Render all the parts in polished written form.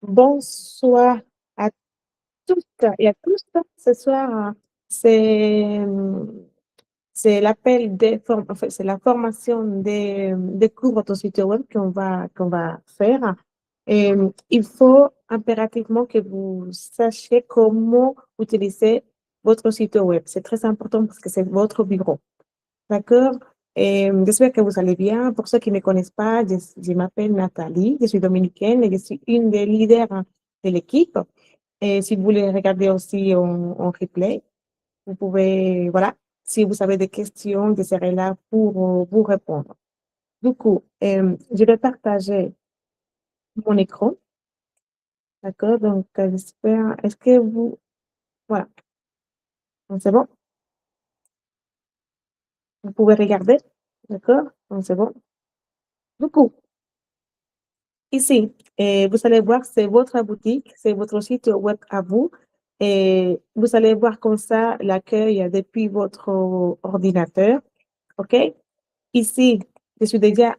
Bonsoir à toutes et à tous. Ce soir, c'est c'est l'appel en fait, c'est la formation des cours de ton site web qu'on va faire. Et il faut impérativement que vous sachiez comment utiliser votre site web. C'est très important parce que c'est votre bureau. D'accord? Et j'espère que vous allez bien. Pour ceux qui ne me connaissent pas, je m'appelle Nathalie, je suis dominicaine et je suis une des leaders de l'équipe. Et si vous voulez regarder aussi en replay, vous pouvez, voilà, si vous avez des questions, je serai là pour vous répondre. Du coup, je vais partager mon écran, d'accord? Donc, j'espère, est-ce que vous, voilà, donc c'est bon, vous pouvez regarder, d'accord? Donc, c'est bon. Du coup, ici, vous allez voir, c'est votre boutique, c'est votre site web à vous. Et vous allez voir comme ça l'accueil depuis votre ordinateur. OK? Ici, je suis déjà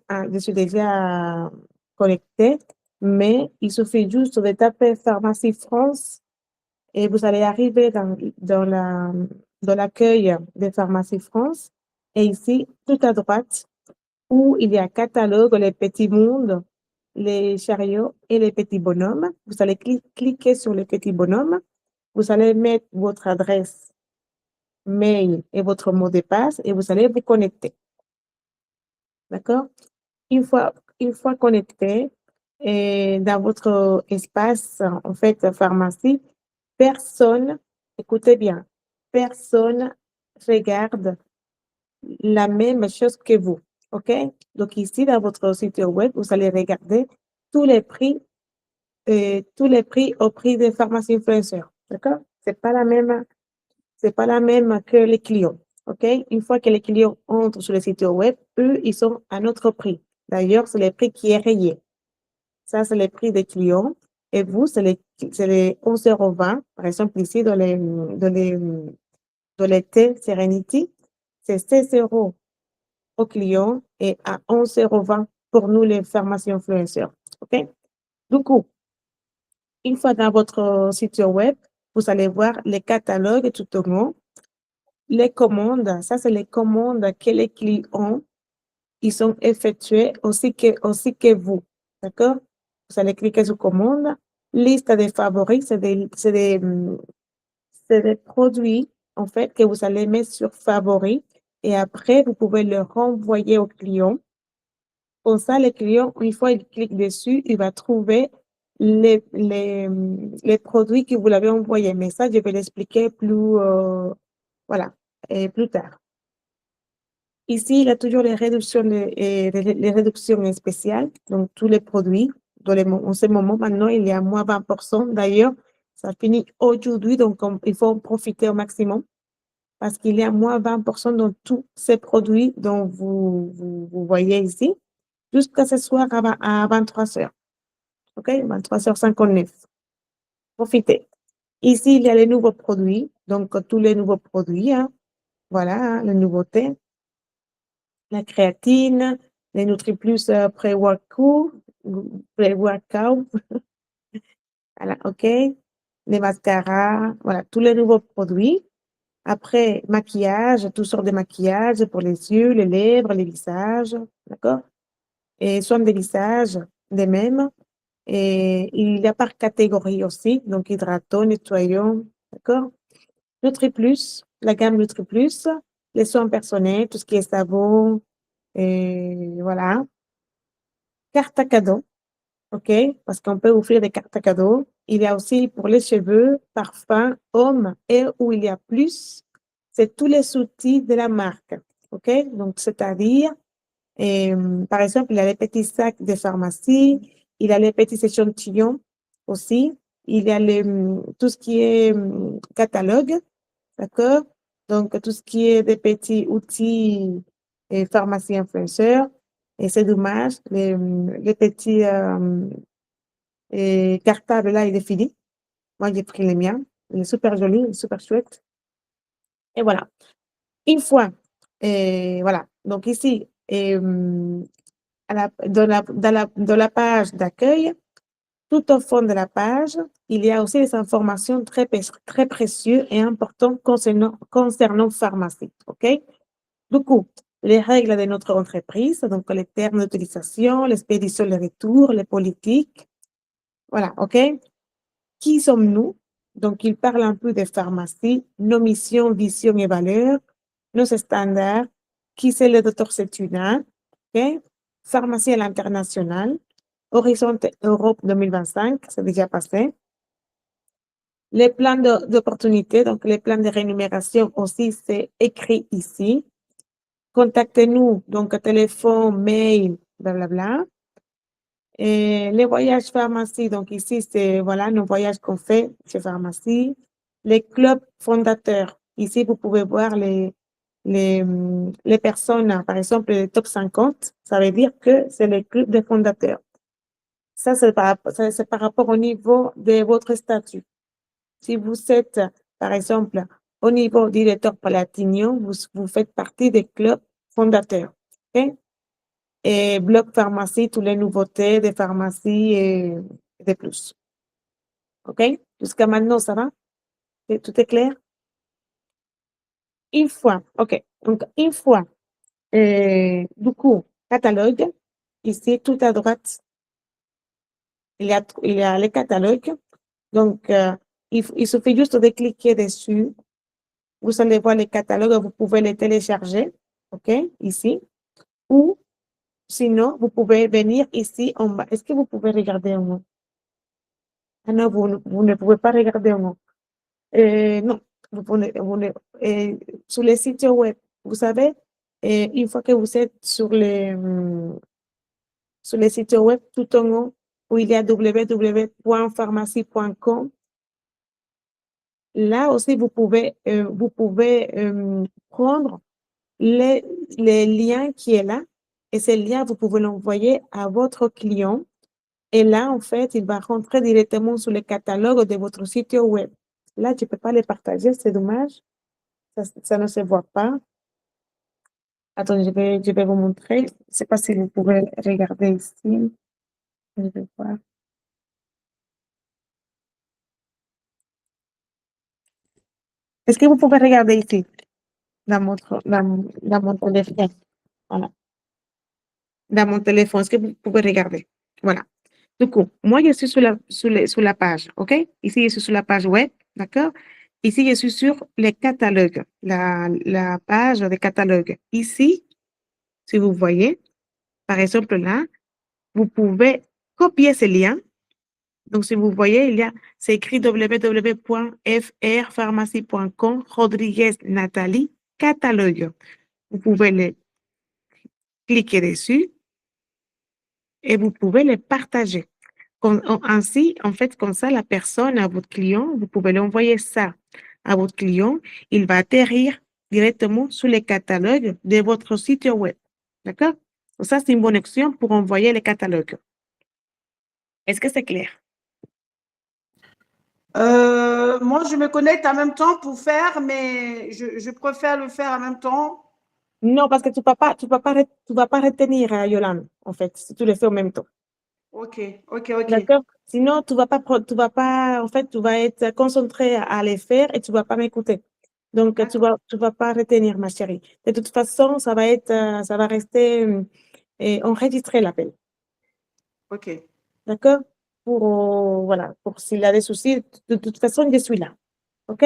connectée, mais il suffit juste de taper Pharmacie France et vous allez arriver dans l'accueil de Pharmacie France. Et ici, tout à droite, où il y a catalogue, les petits mondes, les chariots et les petits bonhommes. Vous allez cliquer sur les petits bonhommes. Vous allez mettre votre adresse mail et votre mot de passe et vous allez vous connecter. D'accord? Une fois, une fois connecté dans votre espace, en fait, pharmacie, personne, écoutez bien, personne regarde la même chose que vous. OK? Donc ici, dans votre site web, vous allez regarder tous les prix, tous les prix au prix des pharmacies influenceurs. D'accord? C'est pas la même que les clients. OK? Une fois que les clients entrent sur le site web, eux, ils sont à notre prix. D'ailleurs, c'est le prix qui est rayé. Ça, c'est le prix des clients. Et vous, c'est les 11,20 €. Par exemple, ici, dans les thés Serenity, c'est 16 € aux clients et à 11,20 € pour nous, les pharmaciens influenceurs. OK? Du coup, une fois dans votre site web, vous allez voir les catalogues tout au long, les commandes. Ça, c'est les commandes que les clients ils sont effectués aussi que vous. D'accord? Vous allez cliquer sur commande. Liste des favoris, c'est des produits, en fait, que vous allez mettre sur favoris et après, vous pouvez le renvoyer au client. Comme ça, le client, une fois il clique dessus, il va trouver les produits que vous l'avez envoyés. Mais ça, je vais l'expliquer voilà, plus tard. Ici, il y a toujours les réductions, les réductions spéciales, donc tous les produits. En ce moment, maintenant, il y a moins 20%. D'ailleurs, ça finit aujourd'hui, donc il faut en profiter au maximum parce qu'il y a moins 20% dans tous ces produits dont vous voyez ici, jusqu'à ce soir à 23 heures. OK? 23h59. Profitez. Ici, il y a les nouveaux produits, donc tous les nouveaux produits, hein. Voilà, hein, les nouveautés. La créatine, les NutriPlus pré-workout, voilà, OK. Les mascaras, voilà, tous les nouveaux produits. Après, maquillage, toutes sortes de maquillage pour les yeux, les lèvres, les visages, d'accord? Et soins de visage, de même. Et il y a par catégorie aussi, donc hydratant, nettoyant, d'accord? NutriPlus, la gamme NutriPlus, les soins personnels, tout ce qui est savon, et voilà. Carte à cadeau, OK? Parce qu'on peut offrir des cartes à cadeau. Il y a aussi pour les cheveux, parfums, hommes et où il y a plus, c'est tous les outils de la marque, OK? Donc, c'est-à-dire, par exemple, il y a les petits sacs de pharmacie, il y a les petits échantillons aussi, il y a tout ce qui est catalogue, d'accord? Donc, tout ce qui est des petits outils et pharmacie influenceurs. Et c'est dommage, les petits cartables là, il est fini. Moi, j'ai pris les miens. Il est super joli, il est super chouette. Et voilà. Une fois, voilà. Donc ici, dans la page d'accueil, Tout au fond de la page, il y a aussi des informations très précieuses et importantes concernant pharmacie. OK? Du coup, les règles de notre entreprise, donc les termes d'utilisation, l'expédition, les retours, les politiques. Voilà, OK? Qui sommes-nous? Donc, il parle un peu des pharmacies, nos missions, visions et valeurs, nos standards, qui c'est le docteur Setuna, OK? Pharmacie à l'international, Horizon Europe 2025, c'est déjà passé. Les plans d'opportunité, donc les plans de rémunération aussi, c'est écrit ici. Contactez-nous, donc téléphone, mail, blablabla. Et les voyages pharmacie, donc ici, c'est voilà nos voyages qu'on fait chez pharmacie. Les clubs fondateurs, ici, vous pouvez voir les personnes, par exemple, les top 50, ça veut dire que c'est les clubs de fondateurs. Ça, c'est par rapport au niveau de votre statut. Si vous êtes, par exemple, au niveau directeur Palatinio, vous faites partie des clubs fondateurs. OK? Et bloc pharmacie, toutes les nouveautés des pharmacies et de plus. OK? Jusqu'à maintenant, ça va? Tout est clair? Une fois, OK. Donc, une fois, du coup, catalogue, ici, tout à droite, il y a les catalogues. Donc, il suffit juste de cliquer dessus. Vous allez voir les catalogues, vous pouvez les télécharger, OK, ici. Ou sinon, vous pouvez venir ici en bas. Est-ce que vous pouvez regarder en haut? Ah non, vous ne pouvez pas regarder en haut. Non, sur les sites web, vous savez, une fois que vous êtes sur les sites web, tout en haut, où il y a www.pharmacie.com, là aussi, vous pouvez prendre les liens qui est là, et ces liens, vous pouvez l'envoyer à votre client. Et là, en fait, il va rentrer directement sur le catalogue de votre site web. Là, tu ne peux pas les partager, c'est dommage. Ça ne se voit pas. Attends, je vais vous montrer. Je ne sais pas si vous pouvez regarder ici. Je vais voir. Est-ce que vous pouvez regarder ici, dans mon téléphone? Voilà. Dans mon téléphone, est-ce que vous pouvez regarder? Voilà. Du coup, moi, je suis sur la page, OK? Ici, je suis sur la page web, d'accord? Ici, je suis sur les catalogues, la page des catalogues. Ici, si vous voyez, par exemple là, vous pouvez copier ce lien. Donc, si vous voyez, c'est écrit www.frpharmacie.com, Rodriguez Nathalie, catalogue. Vous pouvez cliquer dessus et vous pouvez les partager. Ainsi, en fait, comme ça, la personne, à votre client, vous pouvez l'envoyer ça à votre client, il va atterrir directement sur les catalogues de votre site web. D'accord? Donc ça, c'est une bonne option pour envoyer les catalogues. Est-ce que c'est clair? Moi, je me connecte en même temps pour faire, mais je préfère le faire en même temps. Non, parce que tu vas pas retenir, Yolande, en fait, si tu le fais en même temps. Ok, ok, ok. D'accord? Sinon, en fait, tu vas être concentré à les faire et tu vas pas m'écouter. Donc, D'accord. tu vas pas retenir, ma chérie. De toute façon, ça va rester enregistré l'appel. Ok. D'accord? Voilà, pour s'il y a des soucis, de toute façon, je suis là. OK?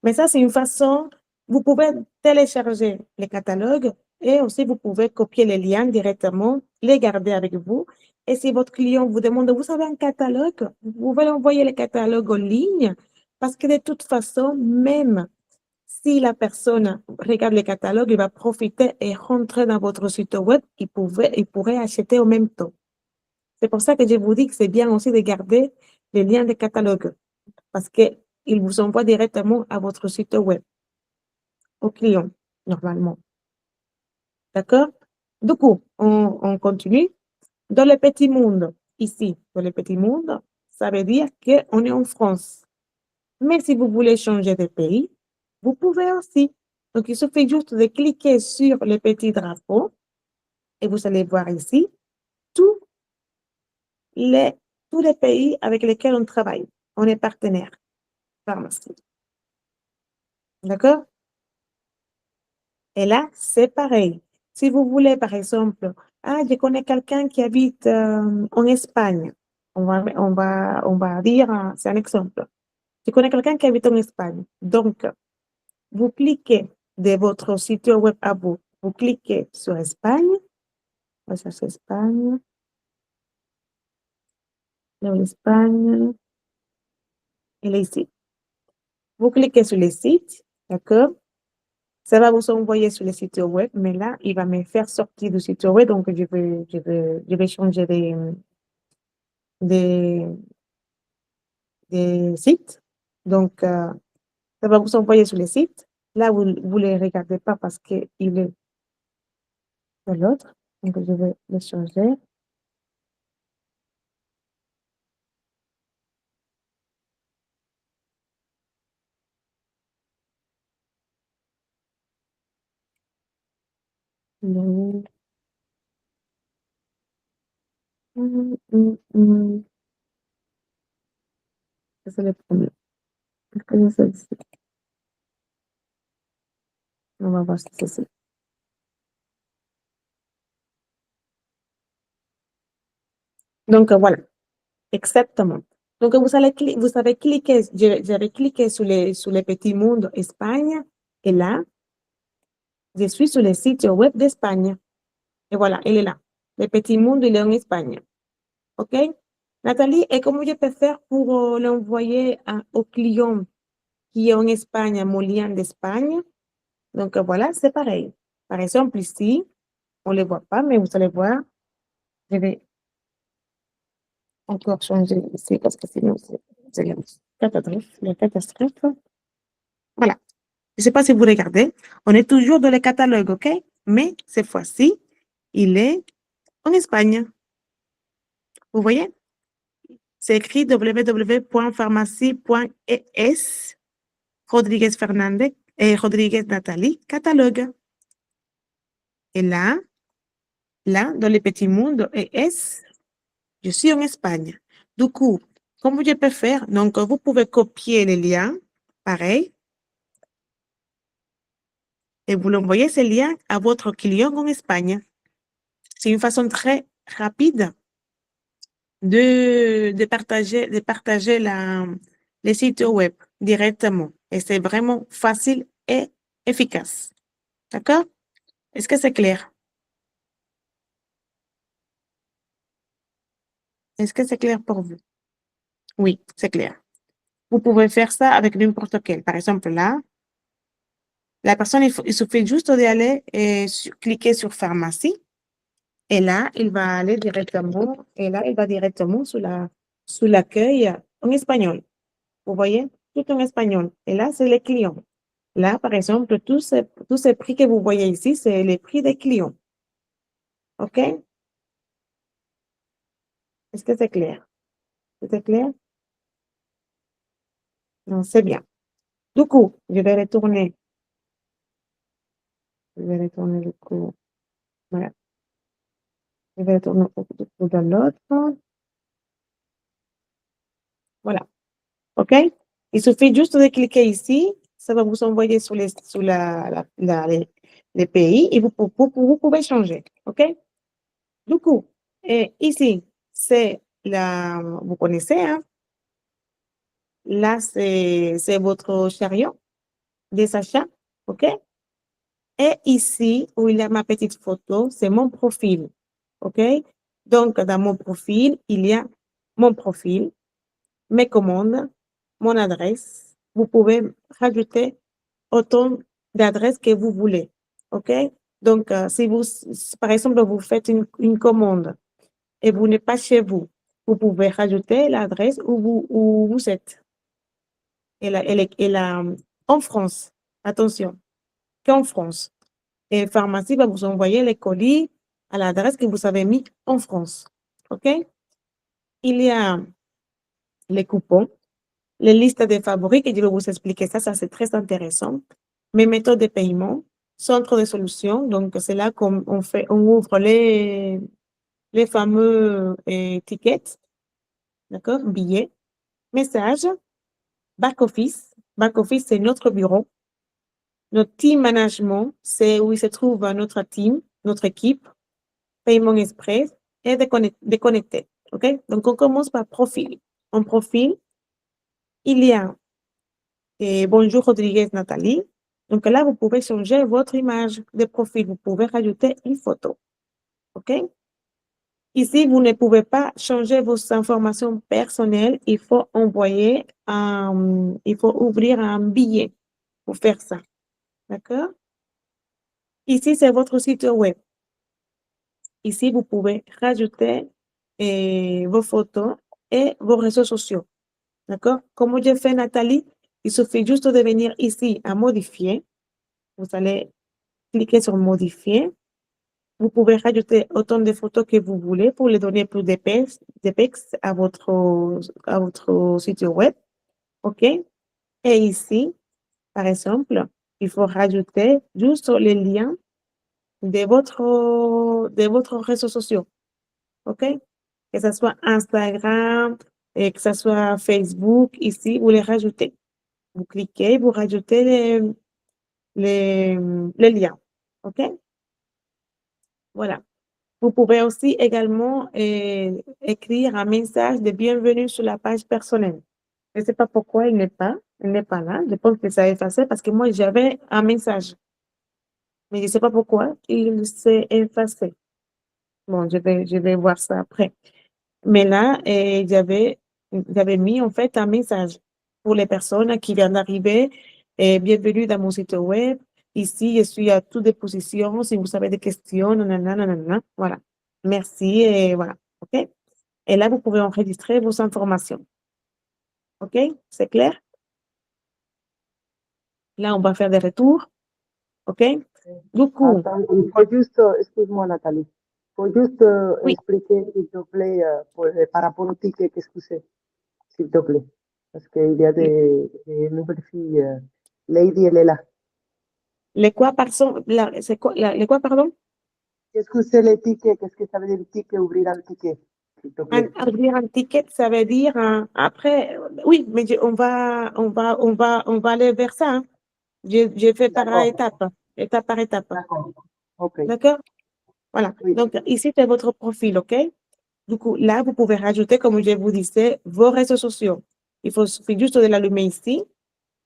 Mais ça, c'est une façon, vous pouvez télécharger les catalogues et aussi vous pouvez copier les liens directement, les garder avec vous. Et si votre client vous demande, vous avez un catalogue, vous pouvez l'envoyer le catalogue en ligne parce que de toute façon, même si la personne regarde le catalogue, il va profiter et rentrer dans votre site web, il pourrait acheter en même temps. C'est pour ça que je vous dis que c'est bien aussi de garder les liens de catalogue parce qu'ils vous envoient directement à votre site web, au client, normalement. D'accord? Du coup, on continue. Dans le petit monde, ici, dans le petit monde, ça veut dire qu'on est en France. Mais si vous voulez changer de pays, vous pouvez aussi. Donc, il suffit juste de cliquer sur le petit drapeau et vous allez voir ici tous les tous les pays avec lesquels on travaille. On est partenaire pharmacie. D'accord? Et là, c'est pareil. Si vous voulez, par exemple, je connais quelqu'un qui habite en Espagne. On va dire, c'est un exemple. Je connais quelqu'un qui habite en Espagne. Donc, vous cliquez de votre site web à vous. Vous cliquez sur Espagne. On va chercher Espagne. Là, l'Espagne. Et les sites. Vous cliquez sur les sites. D'accord? Ça va vous envoyer sur le site web, mais là, il va me faire sortir du site web, donc je vais changer des, des sites. Donc, ça va vous envoyer sur le site. Là, vous ne les regardez pas parce qu'il est de l'autre. Donc, je vais le changer. Non. Hum. Ça, c'est le premier. Est-ce que c'est celle-ci? On va voir si c'est celle-ci. Donc, voilà. Exactement. Donc, vous savez cliquer, j'avais cliqué sur les petits mondes Espagne, et là, je suis sur le site web d'Espagne. Et voilà, il est là. Le petit monde, il est en Espagne. OK? Nathalie, et comment je peux faire pour l'envoyer au client qui est en Espagne, à mon lien d'Espagne? Donc, voilà, c'est pareil. Par exemple, ici, on ne le voit pas, mais vous allez voir, je vais encore changer ici parce que sinon, c'est la catastrophe. Voilà. Je ne sais pas si vous regardez. On est toujours dans le catalogue, OK? Mais cette fois-ci, il est en Espagne. Vous voyez? C'est écrit www.pharmacie.es, Rodriguez Fernandez et Rodriguez Nathalie, catalogue. Et là, dans le petit monde ES, je suis en Espagne. Du coup, comment je peux faire? Donc, vous pouvez copier les liens, pareil, et vous l'envoyez ce lien à votre client en Espagne. C'est une façon très rapide de partager les sites web directement. Et c'est vraiment facile et efficace. D'accord? Est-ce que c'est clair? Est-ce que c'est clair pour vous? Oui, c'est clair. Vous pouvez faire ça avec n'importe quel. Par exemple, là, la personne, il suffit juste d'y aller et cliquer sur pharmacie. Et là, il va aller directement, et là, il va directement sous l'accueil en espagnol. Vous voyez? Tout en espagnol. Et là, c'est les clients. Là, par exemple, tous ces prix que vous voyez ici, c'est les prix des clients. OK? Est-ce que c'est clair? C'est clair? Non, c'est bien. Du coup, je vais retourner. Je vais retourner du coup. Voilà. Je vais retourner du coup dans l'autre. Voilà. OK? Il suffit juste de cliquer ici. Ça va vous envoyer sur les pays et vous pouvez changer. OK? Du coup, ici, vous connaissez, hein? Là, c'est votre chariot des achats, OK? Et ici, où il y a ma petite photo, c'est mon profil, OK? Donc, dans mon profil, il y a mon profil, mes commandes, mon adresse. Vous pouvez rajouter autant d'adresses que vous voulez, OK? Donc, par exemple, vous faites une commande et vous n'êtes pas chez vous, vous pouvez rajouter l'adresse où vous êtes. En France, attention, qu'en France. Et pharmacie va vous envoyer les colis à l'adresse que vous avez mis en France. OK? Il y a les coupons, les listes de favoris, et je vais vous expliquer ça, c'est très intéressant. Mes méthodes de paiement, centre de solution, donc c'est là on ouvre les fameux tickets. d'accord? Billet, message, back-office. Back-office, c'est notre bureau. Notre team management, c'est où il se trouve notre team, notre équipe, paiement express et déconnecté. OK? Donc, on commence par profil. En profil, il y a bonjour Rodriguez Nathalie. Donc là, vous pouvez changer votre image de profil. Vous pouvez rajouter une photo. OK? Ici, vous ne pouvez pas changer vos informations personnelles. Il faut ouvrir un billet pour faire ça. D'accord? Ici, c'est votre site web. Ici, vous pouvez rajouter vos photos et vos réseaux sociaux. D'accord? Comme j'ai fait Nathalie, il suffit juste de venir ici à modifier. Vous allez cliquer sur modifier. Vous pouvez rajouter autant de photos que vous voulez pour les donner plus d'épex à votre site web. OK? Et ici, par exemple, il faut rajouter juste les liens de votre réseau social. OK? Que ce soit Instagram, et que ce soit Facebook, ici, vous les rajoutez. Vous cliquez, vous rajoutez les liens. OK? Voilà. Vous pouvez aussi également écrire un message de bienvenue sur la page personnelle. Je ne sais pas pourquoi il n'est pas là. Je pense que ça a effacé parce que moi, j'avais un message. Mais je ne sais pas pourquoi il s'est effacé. Bon, je vais voir ça après. Mais là, j'avais mis en fait un message pour les personnes qui viennent d'arriver. Bienvenue dans mon site web. Ici, je suis à toute disposition si vous avez des questions. Nanana, nanana. Voilà. Merci et voilà. OK? Et là, vous pouvez enregistrer vos informations. OK? C'est clair? Là, on va faire des retours. OK? Du coup, Attends, il faut juste, excuse-moi Nathalie, il faut juste oui, expliquer, s'il te plaît, par rapport au ticket, qu'est-ce que c'est, s'il te plaît. Parce qu'il y a des nouvelles filles. Lady, elle est là. les quoi, c'est quoi, les quoi, pardon? Qu'est-ce que c'est le ticket? Qu'est-ce que ça veut dire le ticket, ouvrir un ticket, s'il te plaît? Ouvrir un ticket, ça veut dire après, oui, mais on va aller vers ça. Hein. Je fais par D'accord, étape par étape. d'accord. OK, D'accord? Voilà. oui. Donc, ici, c'est votre profil, OK? Du coup, là, vous pouvez rajouter, comme je vous disais, vos réseaux sociaux. Suffit juste de l'allumer ici,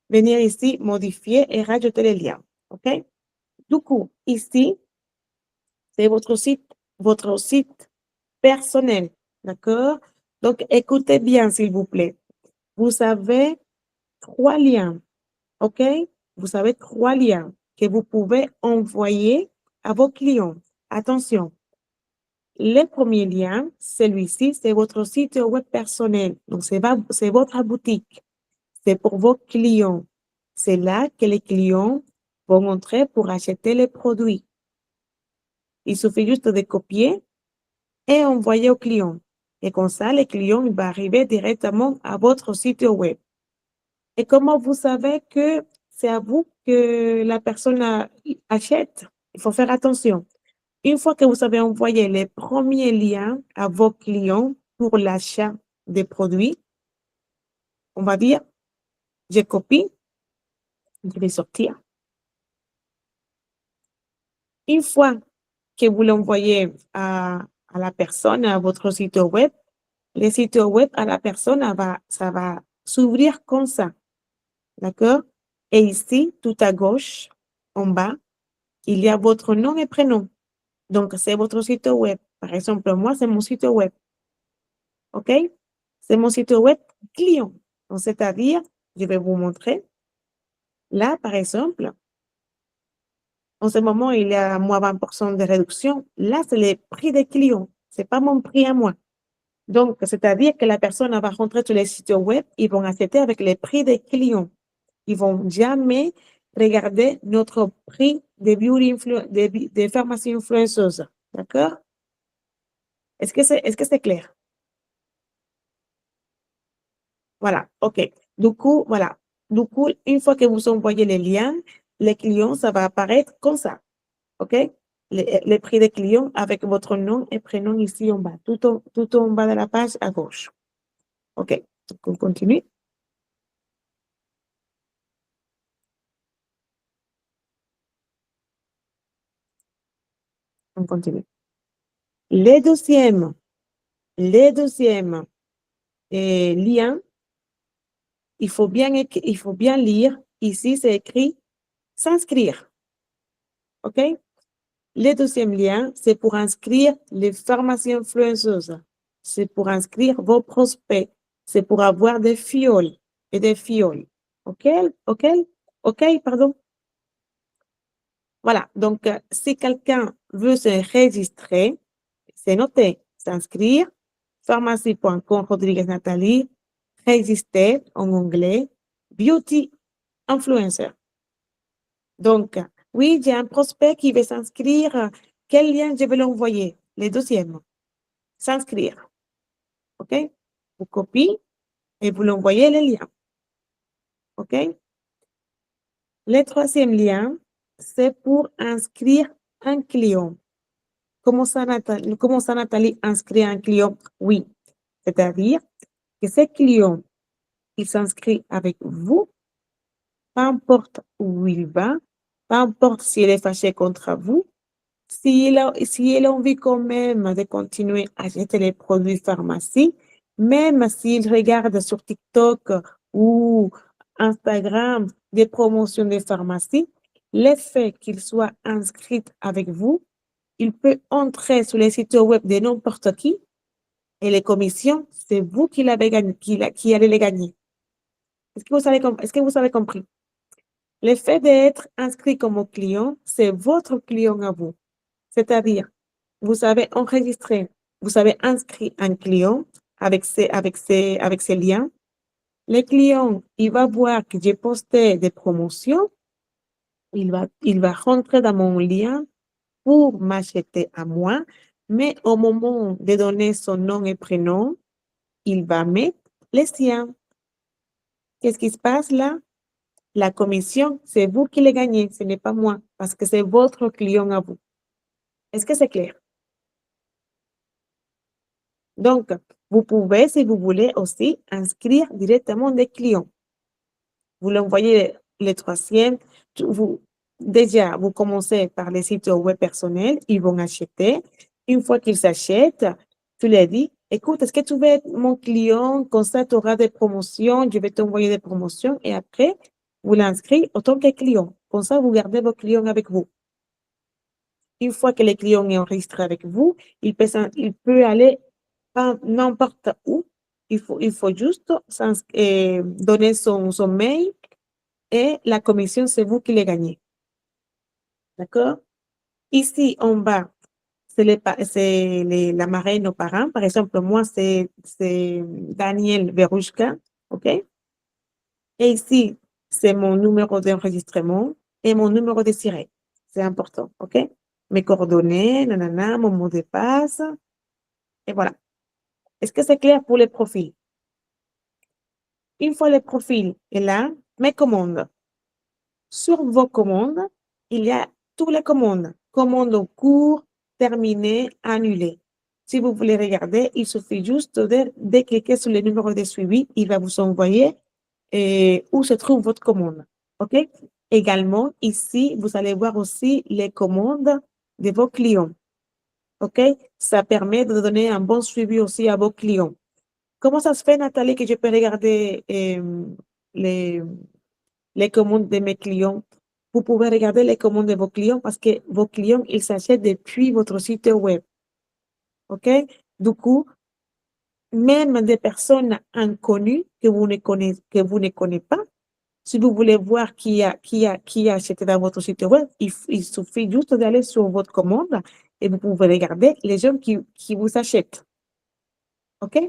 venir ici, modifier et rajouter les liens, OK? Du coup, ici, c'est votre site personnel, d'accord? Donc, écoutez bien, s'il vous plaît. Vous avez 3 liens, OK? Vous avez 3 liens que vous pouvez envoyer à vos clients. Attention, le premier lien, celui-ci, c'est votre site web personnel. Donc, c'est votre boutique. C'est pour vos clients. C'est là que les clients vont entrer pour acheter les produits. Il suffit juste de copier et envoyer au client. Et comme ça, le client va arriver directement à votre site web. Et comment vous savez que c'est à vous que la personne achète? Il faut faire attention. Une fois que vous avez envoyé les premiers liens à vos clients pour l'achat des produits, on va dire, je copie, je vais sortir. Une fois que vous l'envoyez à la personne, à votre site web, le site web à la personne, ça va s'ouvrir comme ça. D'accord? Et ici, tout à gauche, en bas, il y a votre nom et prénom. Donc, c'est votre site web. Par exemple, moi, c'est mon site web. OK? C'est mon site web client. Donc, c'est-à-dire, je vais vous montrer. Là, par exemple, en ce moment, il y a moins 20% de réduction. Là, c'est le prix des clients. Ce n'est pas mon prix à moi. Donc, c'est-à-dire que la personne va rentrer sur les sites web, ils vont acheter avec les prix des clients. Ils vont jamais regarder notre prix des pharmacies influenceuses. D'accord? Est-ce que c'est clair? Voilà, OK. Du coup, voilà. Du coup, une fois que vous envoyez les liens, les clients, ça va apparaître comme ça. OK? Les prix des clients avec votre nom et prénom ici en bas, tout en bas de la page à gauche. OK, donc on continue. On continue. Les deuxièmes liens, il faut bien lire. Ici, c'est écrit s'inscrire. OK? Les deuxièmes liens, c'est pour inscrire les pharmacies influenceuses. C'est pour inscrire vos prospects. C'est pour avoir des fioles et des fioles. OK? OK? OK, pardon. Voilà. Donc, si quelqu'un veut se registrer, c'est noté. S'inscrire, pharmacie.com, Rodriguez Nathalie, résister en anglais, beauty influencer. Donc, oui, j'ai un prospect qui veut s'inscrire. Quel lien je vais l'envoyer? Les deuxièmes. S'inscrire. OK? Vous copiez et vous l'envoyez le lien. OK? Le troisième lien, c'est pour inscrire un client. Comment ça, Nathalie, inscrire un client? Oui. C'est-à-dire que ce client, il s'inscrit avec vous, peu importe où il va, peu importe s'il est fâché contre vous, s'il a envie quand même de continuer à acheter les produits pharmacie, même s'il regarde sur TikTok ou Instagram des promotions de pharmacie, le fait qu'il soit inscrit avec vous, il peut entrer sur les sites web de n'importe qui et les commissions, c'est vous qui allez les gagner. Est-ce que vous avez compris? Le fait d'être inscrit comme client, c'est votre client à vous. C'est-à-dire, vous avez enregistré, vous avez inscrit un client avec ces liens. Le client, il va voir que j'ai posté des promotions. Il va rentrer dans mon lien pour m'acheter à moi. Mais au moment de donner son nom et prénom, il va mettre les siens. Qu'est-ce qui se passe là? La commission, c'est vous qui les gagnez, ce n'est pas moi, parce que c'est votre client à vous. Est-ce que c'est clair? Donc, vous pouvez, si vous voulez, aussi inscrire directement des clients. Vous l'envoyez les troisièmes. Déjà, vous commencez par les sites web personnels, ils vont acheter. Une fois qu'ils achètent, tu leur dis, écoute, est-ce que tu veux être mon client? Comme ça, tu auras des promotions, je vais t'envoyer des promotions. Et après, vous l'inscrivez en tant que client. Comme ça, vous gardez vos clients avec vous. Une fois que le client est enregistré avec vous, il peut aller n'importe où. Il faut juste donner son mail et la commission, c'est vous qui les gagnez. D'accord? Ici, en bas, c'est la marraine aux parents. Par exemple, moi, c'est Daniel Verouchka. OK? Et ici, c'est mon numéro d'enregistrement et mon numéro de siret. C'est important. OK? Mes coordonnées, nanana, mon mot de passe. Et voilà. Est-ce que c'est clair pour les profils? Une fois le profil est là, mes commandes. Sur vos commandes, il y a toutes les commandes. Commandes en cours, terminées, annulées. Si vous voulez regarder, il suffit juste de cliquer sur le numéro de suivi. Il va vous envoyer où se trouve votre commande. OK? Également, ici, vous allez voir aussi les commandes de vos clients. OK? Ça permet de donner un bon suivi aussi à vos clients. Comment ça se fait, Nathalie, que je peux regarder les commandes de mes clients? Vous pouvez regarder les commandes de vos clients parce que vos clients, ils s'achètent depuis votre site web. OK? Du coup, même des personnes inconnues que vous ne connaissez pas, si vous voulez voir qui a acheté dans votre site web, il suffit juste d'aller sur votre commande et vous pouvez regarder les gens qui vous achètent. OK?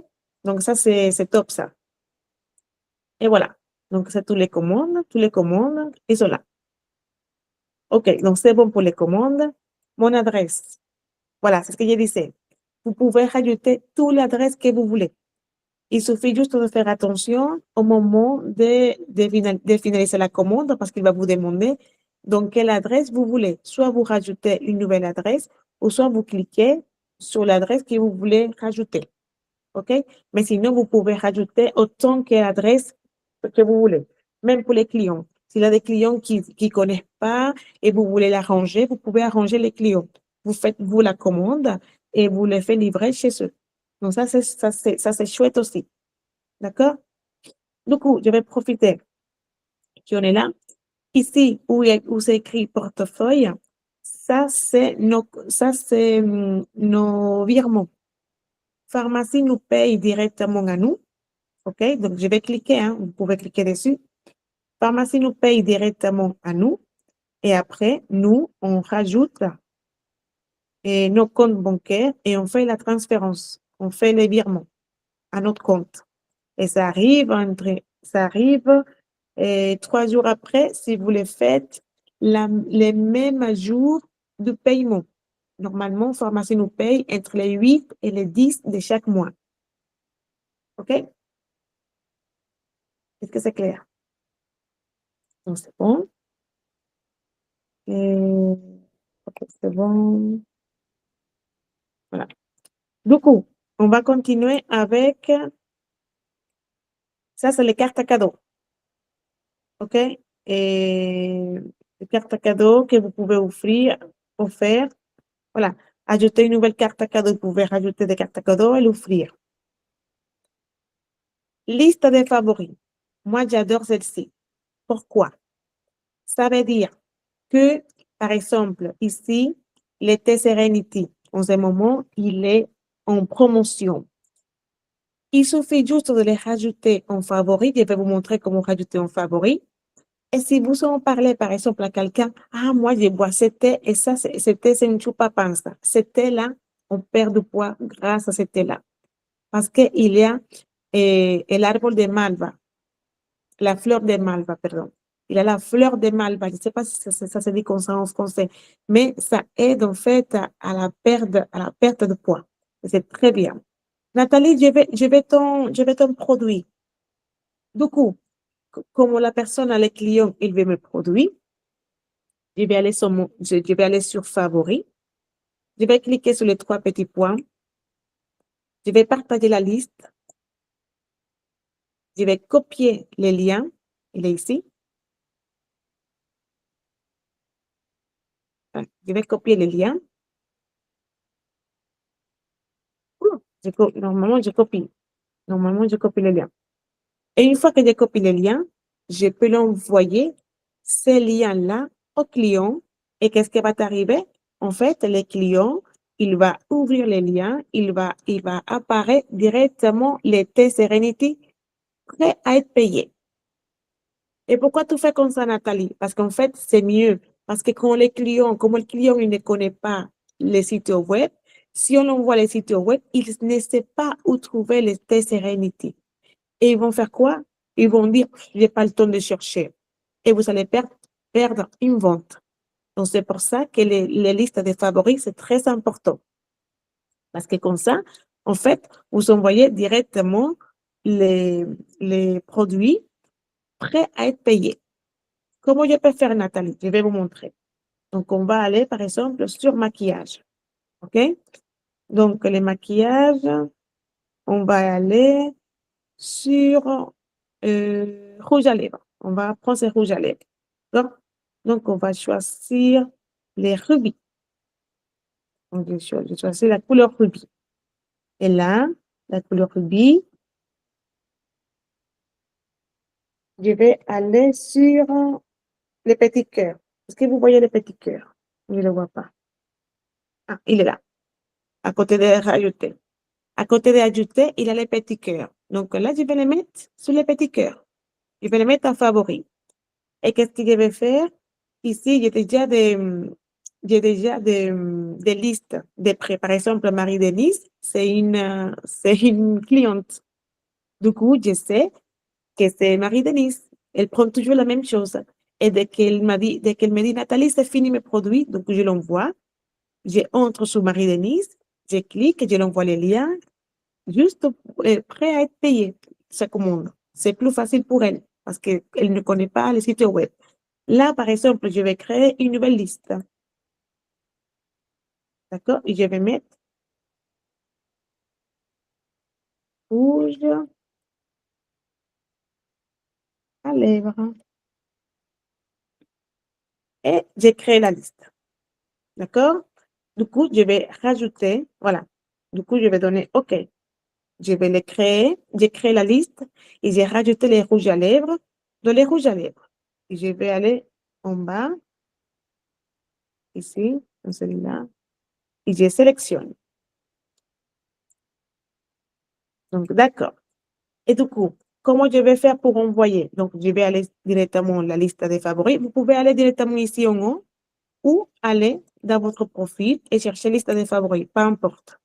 Donc, ça, c'est top, ça. Et voilà. Donc, c'est toutes les commandes, ils sont là. OK, donc c'est bon pour les commandes. Mon adresse. Voilà, c'est ce que je disais. Vous pouvez rajouter toute l'adresse que vous voulez. Il suffit juste de faire attention au moment de finaliser la commande parce qu'il va vous demander dans quelle adresse vous voulez. Soit vous rajoutez une nouvelle adresse ou soit vous cliquez sur l'adresse que vous voulez rajouter. OK? Mais sinon, vous pouvez rajouter autant d'adresses que vous voulez, même pour les clients. S'il y a des clients qui ne connaissent pas et vous voulez l'arranger, vous pouvez arranger les clients. Vous faites, vous, la commande et vous les faites livrer chez eux. Donc, ça, c'est chouette aussi. D'accord? Du coup, je vais profiter qu'on est là. Ici, où c'est écrit portefeuille, ça, c'est nos virements. Pharmacie nous paye directement à nous. OK? Donc, je vais cliquer, hein, vous pouvez cliquer dessus. Pharmacie nous paye directement à nous. Et après, nous, on rajoute nos comptes bancaires et on fait la transférence. On fait les virements à notre compte. Et ça arrive, et 3 jours après, si vous les faites, les mêmes jours de paiement. Normalement, pharmacie nous paye entre les 8 et les 10 de chaque mois. OK? Est-ce que c'est clair? Donc, c'est bon. OK, c'est bon. Voilà. Du coup, on va continuer avec, ça, c'est les cartes à cadeaux. OK? Et les cartes à cadeaux que vous pouvez offrir. Voilà. Ajouter une nouvelle carte à cadeau, vous pouvez rajouter des cartes à cadeaux et l'offrir. Liste des favoris. Moi, j'adore celle-ci. Pourquoi? Ça veut dire que, par exemple, ici, l'été Serenity, en ce moment, il est en promotion. Il suffit juste de les rajouter en favori. Je vais vous montrer comment rajouter en favori. Et si vous en parlez, par exemple, à quelqu'un, ah, moi, je bois ce thé et ça, ce thé, c'est une choupa panza. Ce thé-là, on perd du poids grâce à ce thé-là. Parce qu'il y a l'arbre de malva, la fleur de malva, pardon. Il y a la fleur de malva. Je ne sais pas si ça se dit comme ça en français, mais ça aide en fait à la perte de poids. C'est très bien. Nathalie, je vais ton produit. Du coup, comme la personne a les clients, il veut me produire, je vais aller sur Favoris. Je vais cliquer sur les 3 petits points. Je vais partager la liste. Je vais copier les liens. Il est ici. Je vais copier les liens. Normalement, je copie. Normalement, je copie les liens. Et une fois que j'ai copié les liens, je peux l'envoyer, ces liens-là, au client. Et qu'est-ce qui va t'arriver? En fait, le client, il va ouvrir les liens, il va apparaître directement les tests Serenity prêts à être payés. Et pourquoi tu fais comme ça, Nathalie? Parce qu'en fait, c'est mieux. Parce que comme le client, il ne connaît pas les sites web, si on envoie les sites web, il ne sait pas où trouver les tests Serenity. Et ils vont faire quoi? Ils vont dire, je n'ai pas le temps de chercher. Et vous allez perdre une vente. Donc, c'est pour ça que les listes de favoris, c'est très important. Parce que comme ça, en fait, vous envoyez directement les produits prêts à être payés. Comment je peux faire, Nathalie? Je vais vous montrer. Donc, on va aller, par exemple, sur maquillage. OK? Donc, les maquillages, on va aller sur rouge à lèvres. On va prendre ces rouges à lèvres. Donc, on va choisir les rubis. Donc, je choisis la couleur rubis. Et là, la couleur rubis, je vais aller sur les petits cœurs. Est-ce que vous voyez les petits cœurs? Je ne le vois pas. Ah, il est là, à côté de rajouter. À côté de ajouter, il y a les petits cœurs. Donc là, je vais les mettre sur les petits cœurs. Je vais les mettre en favori. Et qu'est-ce que je vais faire? Ici, j'ai déjà des listes de prêts. Par exemple, Marie-Denise, c'est une cliente. Du coup, je sais que c'est Marie-Denise. Elle prend toujours la même chose. Et dès qu'elle me dit, Nathalie, c'est fini mes produits, donc je l'envoie. Je entre sur Marie-Denise, je clique et je l'envoie les liens, juste prêt à être payé, sa commande. C'est plus facile pour elle parce qu'elle ne connaît pas le site web. Là, par exemple, je vais créer une nouvelle liste. D'accord? Et je vais mettre rouge à lèvres. Et j'ai créé la liste. D'accord? Du coup, je vais rajouter, voilà. Du coup, je vais donner OK. Je vais les créer. J'ai créé la liste et j'ai rajouté les rouges à lèvres dans les rouges à lèvres. Et je vais aller en bas, ici, dans celui-là, et je sélectionne. Donc, d'accord. Et du coup, comment je vais faire pour envoyer? Donc, je vais aller directement la liste des favoris. Vous pouvez aller directement ici en haut ou aller dans votre profil et chercher liste des favoris, peu importe.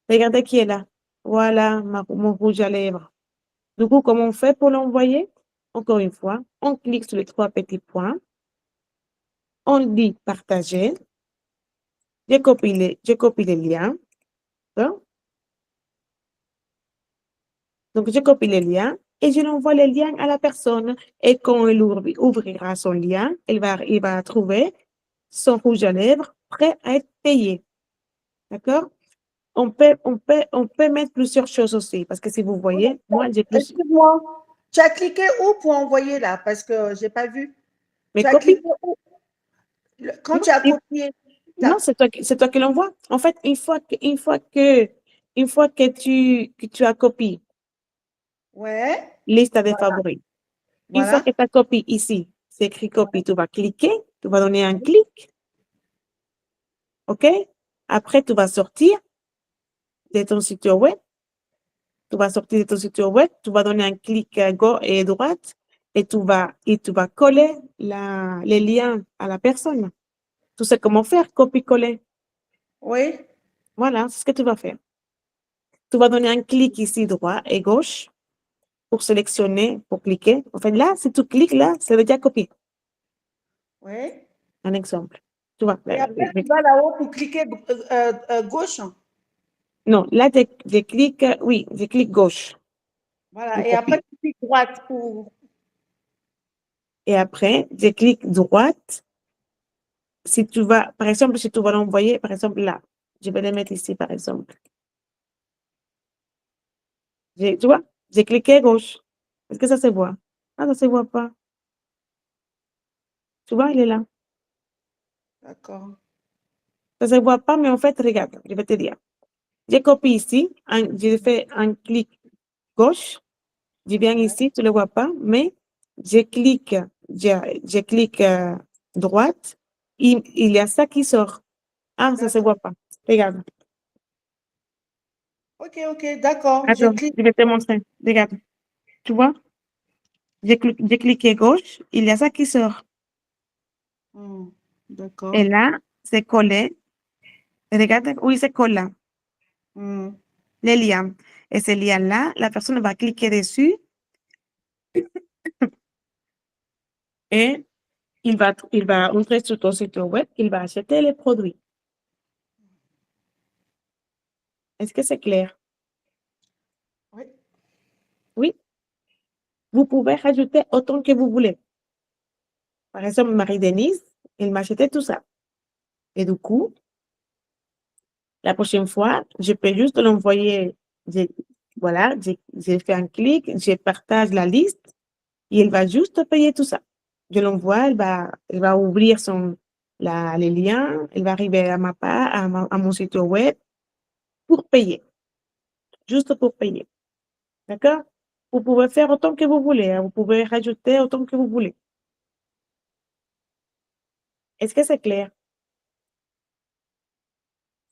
Regardez qui est là. Voilà mon rouge à lèvres. Du coup, comment on fait pour l'envoyer? Encore une fois, on clique sur les 3 petits points. On dit partager. Je copie les liens. D'accord? Donc, je copie les liens et je l'envoie les liens à la personne. Et quand elle ouvrira son lien, il va trouver son rouge à lèvres prêt à être payé. D'accord? On peut mettre plusieurs choses aussi, parce que si vous voyez, moi, j'ai plus. Excuse-moi. Tu as cliqué où pour envoyer là? Parce que je n'ai pas vu. Mais Tu as copie. cliqué où? Quand Non, tu as copié. non, c'est toi qui l'envoies. En fait, une fois que tu as copié Ouais. liste des favoris, une fois Voilà. que tu as copié ici, c'est écrit copie, tu vas cliquer, tu vas donner un clic, OK? Après, tu vas sortir de ton site web, tu vas sortir de ton site web, tu vas donner un clic à gauche et à droite et tu vas coller les liens à la personne. Tu sais comment faire, copier-coller. Oui. Voilà, c'est ce que tu vas faire. Tu vas donner un clic ici droit et gauche pour sélectionner, pour cliquer. En fait, là, si tu cliques là, c'est déjà copié. Oui. Un exemple. Tu vois, Et après, tu vas là-haut pour cliquer gauche. non, là, je clique gauche Voilà. pour Et après, copier. tu cliques droite pour. Et après, je clique droite. Si tu vas, par exemple, si tu vas l'envoyer, par exemple, là, je vais le mettre ici, par exemple. Tu vois, j'ai cliqué gauche. Est-ce que ça se voit? Ah, ça se voit pas. Tu vois, il est là. D'accord. Ça se voit pas, mais en fait, regarde, je vais te dire. Je copie ici, je fais un clic gauche. Je viens Ouais. ici, tu ne le vois pas, mais je clique droite. Il y a ça qui sort. Ah, ça ne se voit pas. Regarde. Ok, ok, d'accord. Je Attends, clique. je vais te montrer. Regarde. Tu vois? J'ai cliqué gauche. Il y a ça qui sort. D'accord. Et là, c'est collé. Regarde où il se colle là. Les liens. Et ce lien-là, la personne va cliquer dessus et il va entrer sur ton site web, il va acheter les produits. Est-ce que c'est clair? Oui. Oui. Vous pouvez rajouter autant que vous voulez. Par exemple, Marie-Denise, elle m'a acheté tout ça. Et du coup, la prochaine fois, je peux juste l'envoyer. Voilà, j'ai fait un clic, je partage la liste et elle va juste payer tout ça. Je l'envoie, elle va ouvrir les liens, elle va arriver à ma part, à mon site web pour payer. Juste pour payer. D'accord? Vous pouvez faire autant que vous voulez, hein. Vous pouvez rajouter autant que vous voulez. Est-ce que c'est clair?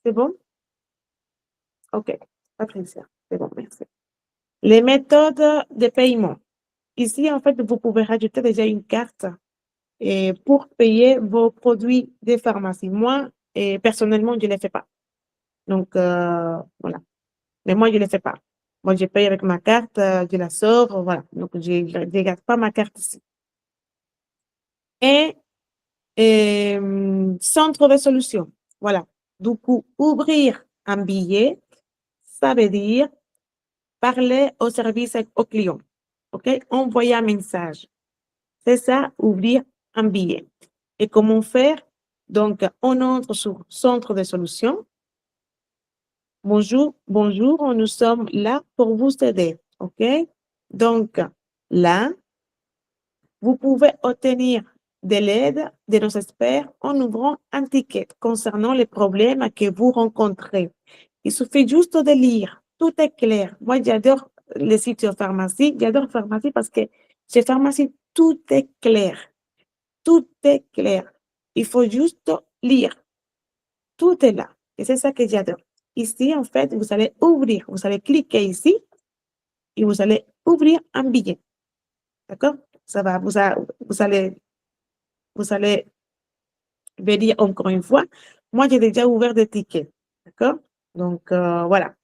C'est bon? OK. Patricia, c'est bon, merci. Les méthodes de paiement. Ici, en fait, vous pouvez rajouter déjà une carte pour payer vos produits des pharmacies. Moi, personnellement, je ne les fais pas. Donc, voilà. Mais moi, je ne les fais pas. Moi, je paye avec ma carte, je la sors, voilà. Donc, je ne garde pas ma carte ici. Et centre de solution. Voilà. Du coup, ouvrir un billet, ça veut dire parler au service au client. OK? Envoyer un message. C'est ça, ouvrir un billet. Et comment faire? Donc, on entre sur centre de solution. Bonjour, bonjour, nous sommes là pour vous aider. OK? Donc, là, vous pouvez obtenir de l'aide de nos experts en ouvrant un ticket concernant les problèmes que vous rencontrez. Il suffit juste de lire. Tout est clair. Moi, j'adore les sites de pharmacie. J'adore pharmacie parce que chez pharmacie, tout est clair. Tout est clair. Il faut juste lire. Tout est là. Et c'est ça que j'adore. Ici, en fait, vous allez ouvrir. Vous allez cliquer ici et vous allez ouvrir un billet. D'accord? Ça va. Vous allez venir encore une fois. Moi, j'ai déjà ouvert des tickets. D'accord? Donc, voilà.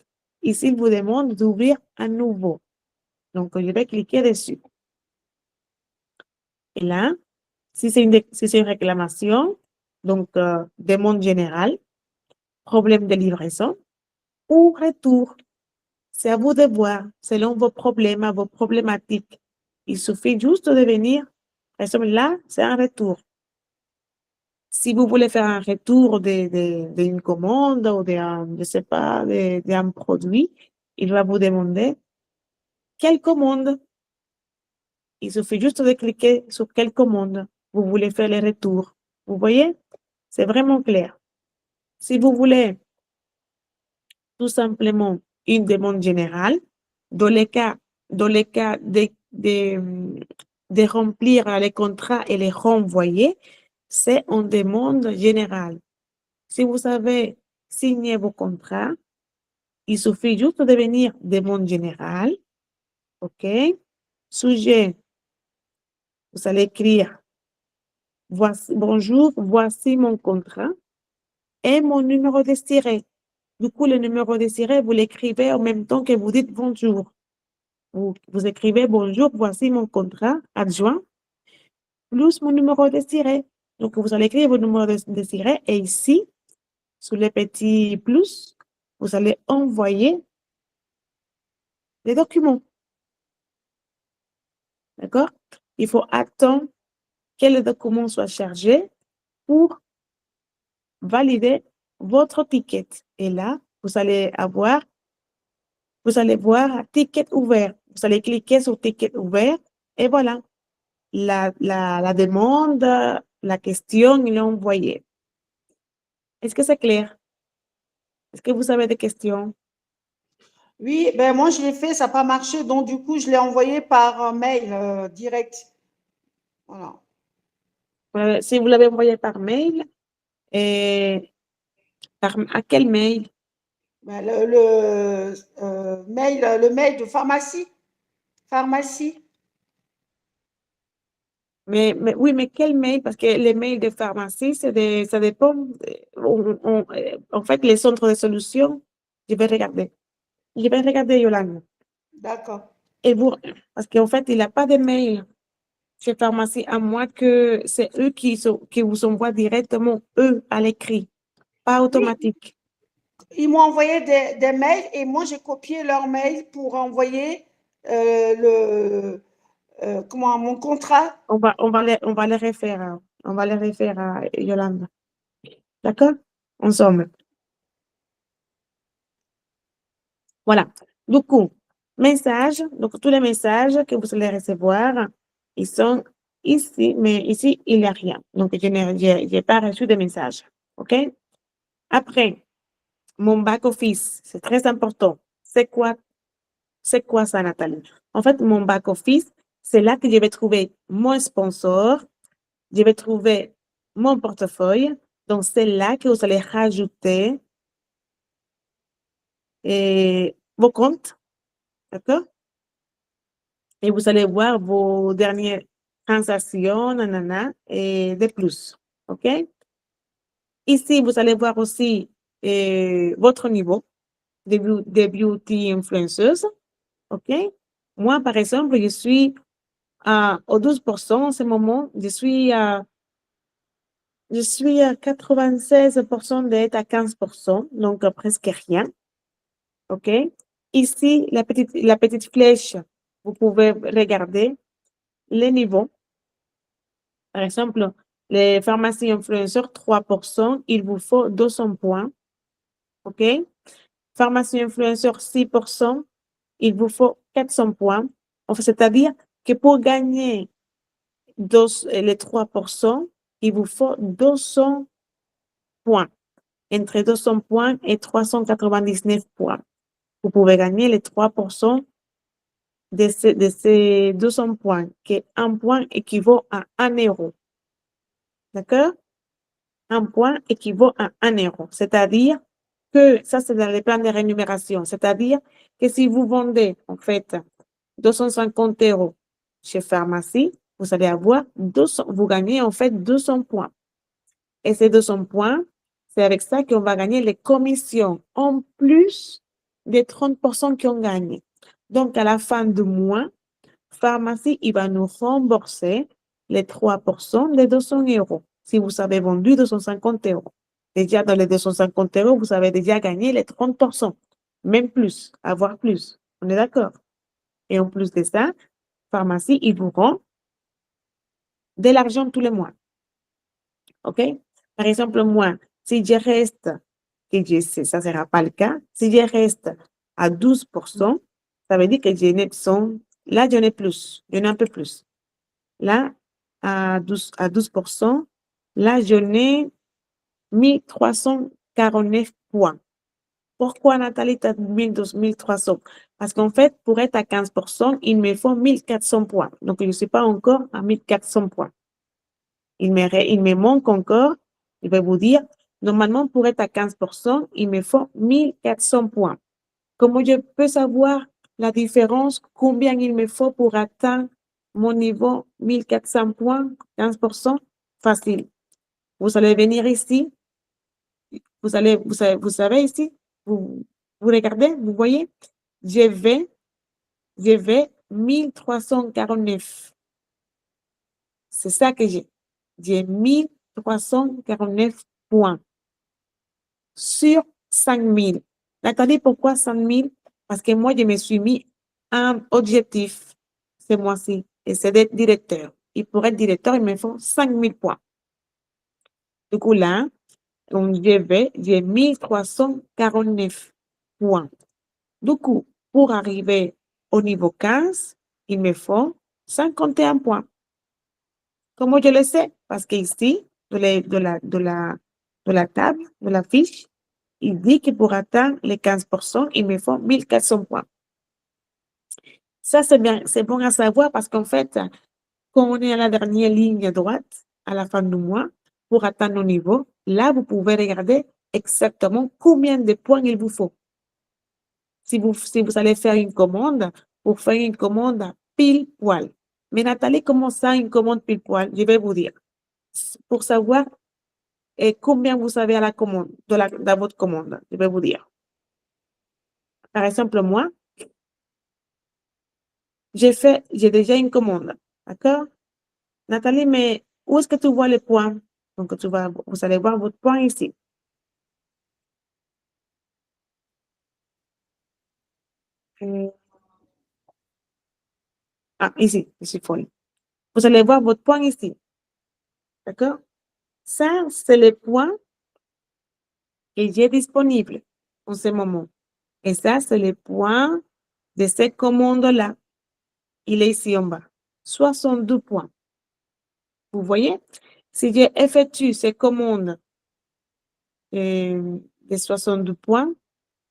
Ici, il vous demande d'ouvrir un nouveau. Donc, je vais cliquer dessus. Et là, si c'est une réclamation, donc, demande générale, problème de livraison ou retour. C'est à vous de voir, selon vos problèmes, vos problématiques. Il suffit juste de venir. Par exemple, là, c'est un retour. Si vous voulez faire un retour d'une commande ou d'un, je sais pas, d'un produit, il va vous demander quelle commande. Il suffit juste de cliquer sur quelle commande vous voulez faire le retour. Vous voyez? C'est vraiment clair. Si vous voulez tout simplement une demande générale, dans les cas de remplir les contrats et les renvoyer, c'est une demande générale. Si vous savez signer vos contrats, il suffit juste de venir demande générale, OK? Sujet, vous allez écrire bonjour, voici mon contrat et mon numéro de siret. Du coup, le numéro de siret, vous l'écrivez en même temps que vous dites bonjour. Vous écrivez bonjour, voici mon contrat adjoint, plus mon numéro de siret. Donc, vous allez écrire votre numéro de siret et ici, sous les petits plus, vous allez envoyer les documents. D'accord? Il faut attendre que les documents soient chargés pour valider votre ticket. Et là, vous allez voir ticket ouvert. Vous allez cliquer sur ticket ouvert et voilà. La demande, la question, il est envoyée. Est-ce que c'est clair? Est-ce que vous avez des questions? Oui, ben moi je l'ai fait, ça n'a pas marché, donc du coup je l'ai envoyé par mail direct. Voilà. Si vous l'avez envoyé par mail, et à quel mail? Ben, le mail de pharmacie. Pharmacie. Oui, mais quel mail? Parce que les mails de pharmacie, ça dépend. En fait, les centres de solutions, je vais regarder. Je vais regarder, Yolande. D'accord. Et vous, parce qu'en fait, il n'y a pas de mail chez pharmacie, à moins que c'est eux qui vous envoient directement, eux, à l'écrit, pas Oui, automatique. ils m'ont envoyé des mails et moi j'ai copié leur mail pour envoyer mon contrat. On va les refaire, Yolande. D'accord? Ensemble. Voilà. Du coup, message, donc tous les messages que vous allez recevoir, ils sont ici, mais ici, il n'y a rien. Donc, je n'ai pas reçu de message. OK? Après, mon back-office, c'est très important. C'est quoi ça, Nathalie? En fait, mon back-office, c'est là que je vais trouver mon sponsor, je vais trouver mon portefeuille. Donc, c'est là que vous allez rajouter vos comptes. D'accord? Et vous allez voir vos dernières transactions, nanana, et de plus. OK? Ici, vous allez voir aussi votre niveau de beauty influenceuse. OK? Moi, par exemple, je suis au 12% en ce moment. Je suis à 96% d'être à 15%, donc presque rien. OK? Ici, la petite flèche, vous pouvez regarder les niveaux. Par exemple, les pharmacies influenceurs, 3%, il vous faut 200 points. OK? Pharmacie influenceur 6%, il vous faut 400 points. Enfin, c'est-à-dire que pour gagner les 3%, il vous faut 200 points. Entre 200 points et 399 points. Vous pouvez gagner les 3% de ces 200 points, qui est un point équivaut à 1 euro. D'accord? Un point équivaut à 1 euro. C'est-à-dire que ça, c'est dans les plans de rémunération. C'est-à-dire que si vous vendez, en fait, 250 euros chez Pharmacie, vous allez avoir 200, vous gagnez en fait 200 points. Et ces 200 points, c'est avec ça qu'on va gagner les commissions en plus des 30% qu'on gagne. Donc, à la fin du mois, Pharmacie, il va nous rembourser les 3% des 200 euros. Si vous avez vendu 250 euros. Déjà, dans les 250 euros, vous avez déjà gagné les 30%. Même plus, avoir plus. On est d'accord? Et en plus de ça, Pharmacie, il vous rend de l'argent tous les mois. OK? Par exemple, moi, si je reste, et ça ne sera pas le cas, si je reste à 12%, ça veut dire que là, j'en ai plus, j'en ai un peu plus. Là, à 12%, là, j'en ai 1349 points. Pourquoi, Nathalie, tu as 1300? Parce qu'en fait, pour être à 15%, il me faut 1400 points. Donc, je ne suis pas encore à 1400 points. Il me manque encore, je vais vous dire, normalement, pour être à 15%, il me faut 1400 points. Comment je peux savoir la différence, combien il me faut pour atteindre mon niveau 1400 points, 15%? Facile. Vous allez venir ici, vous savez ici, vous regardez, vous voyez, je vais 1349. C'est ça que j'ai. J'ai 1349 points sur 5000. Attendez, pourquoi 5000? Parce que moi, je me suis mis un objectif ce mois-ci, et c'est d'être directeur. Et pour être directeur, il me faut 5000 points. Du coup, là, j'ai 1349 points. Du coup, pour arriver au niveau 15, il me faut 51 points. Comment je le sais? Parce qu'ici, de la table, de la fiche, il dit que pour atteindre les 15%, il me faut 1400 points. Ça, c'est bien, c'est bon à savoir parce qu'en fait, quand on est à la dernière ligne droite, à la fin du mois, pour atteindre nos niveaux, là, vous pouvez regarder exactement combien de points il vous faut. Si vous allez faire une commande, pour faire une commande pile poil. Mais Nathalie, comment ça, une commande pile poil? Je vais vous dire. Pour savoir combien vous avez à la commande, dans votre commande, je vais vous dire. Par exemple, moi, j'ai déjà une commande. D'accord? Nathalie, mais où est-ce que tu vois les points? Donc, vous allez voir votre point ici. Ici, folie. Vous allez voir votre point ici. D'accord? Ça, c'est le point que j'ai disponible en ce moment. Et ça, c'est le point de cette commande-là. Il est ici en bas. 62 points. Vous voyez? Si j'effectue ces commandes de 62 points,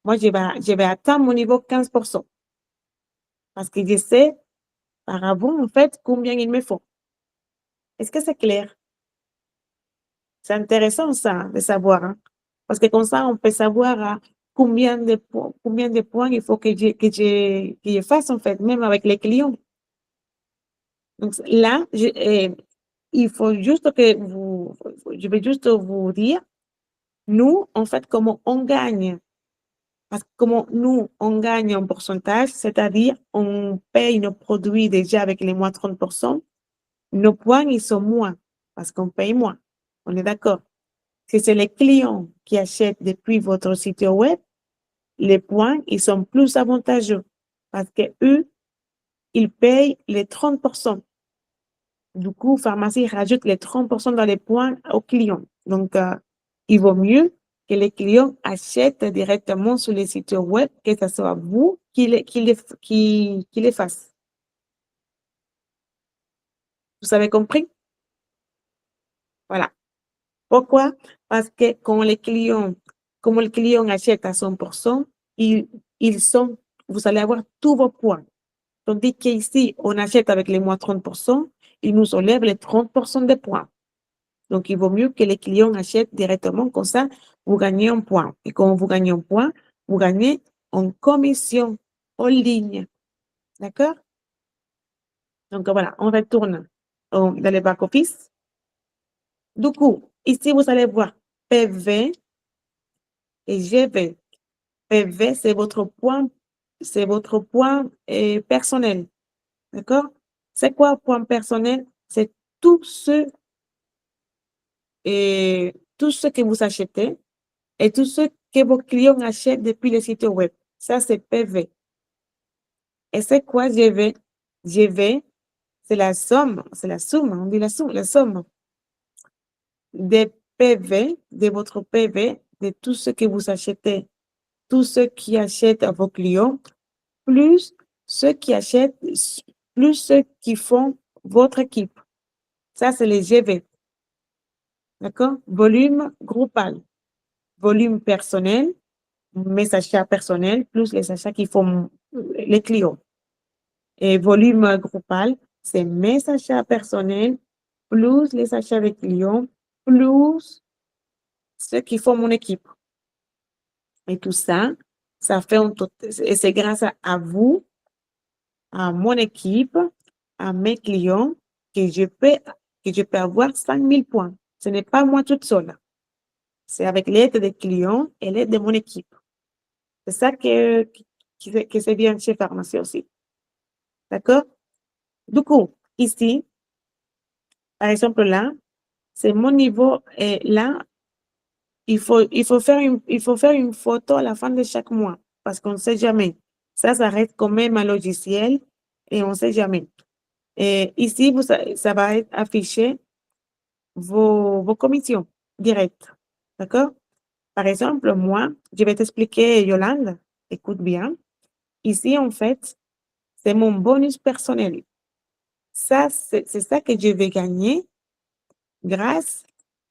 moi, je vais atteindre mon niveau 15%. Parce que je sais par avant, en fait, combien il me faut. Est-ce que c'est clair? C'est intéressant, ça, de savoir. Hein? Parce que comme ça, on peut savoir combien de points il faut que je fasse, en fait, même avec les clients. Donc là, il faut juste je vais juste vous dire, nous, en fait, comment on gagne. Parce que comment nous, on gagne en pourcentage, c'est-à-dire on paye nos produits déjà avec les moins 30%, nos points, ils sont moins parce qu'on paye moins. On est d'accord? Si c'est les clients qui achètent depuis votre site web, les points, ils sont plus avantageux parce que eux, ils payent les 30%. Du coup, Pharmacie rajoute les 30% dans les points aux clients. Donc, il vaut mieux que les clients achètent directement sur les sites web, que ce soit vous qui les fasse. Vous avez compris? Voilà. Pourquoi? Parce que comme le client achète à 100%, vous allez avoir tous vos points. Tandis qu'ici, on achète avec les moins 30%, ils nous enlèvent les 30% des points. Donc, il vaut mieux que les clients achètent directement, comme ça, vous gagnez un point. Et quand vous gagnez un point, vous gagnez en commission en ligne. D'accord? Donc, voilà, on retourne dans le back-office. Du coup, ici, vous allez voir PV et GV. PV, c'est votre point personnel. D'accord? C'est quoi point personnel? C'est tout ce que vous achetez et tout ce que vos clients achètent depuis le site web. Ça, c'est PV. Et c'est quoi GV? GV, c'est la somme, on dit la somme des PV, de votre PV, de tout ce que vous achetez, tous ceux qui achètent à vos clients, plus ceux qui achètent, plus ceux qui font votre équipe. Ça, c'est les GV. D'accord? Volume groupal. Volume personnel, mes achats personnels, plus les achats qui font les clients. Et volume groupal, c'est mes achats personnels, plus les achats des clients, plus ceux qui font mon équipe. Et tout ça, ça fait un total, et c'est grâce à vous, à mon équipe, à mes clients, que je peux avoir 5000 points. Ce n'est pas moi toute seule. C'est avec l'aide des clients et l'aide de mon équipe. C'est ça que c'est bien chez Pharmacie aussi. D'accord? Du coup, ici, par exemple là, c'est mon niveau. Et là, il faut faire une photo à la fin de chaque mois parce qu'on ne sait jamais. Ça reste quand même un logiciel et on ne sait jamais. Et ici, ça va être affiché vos commissions directes. D'accord? Par exemple, moi, je vais t'expliquer, Yolande, écoute bien. Ici, en fait, c'est mon bonus personnel. Ça, c'est ça que je vais gagner grâce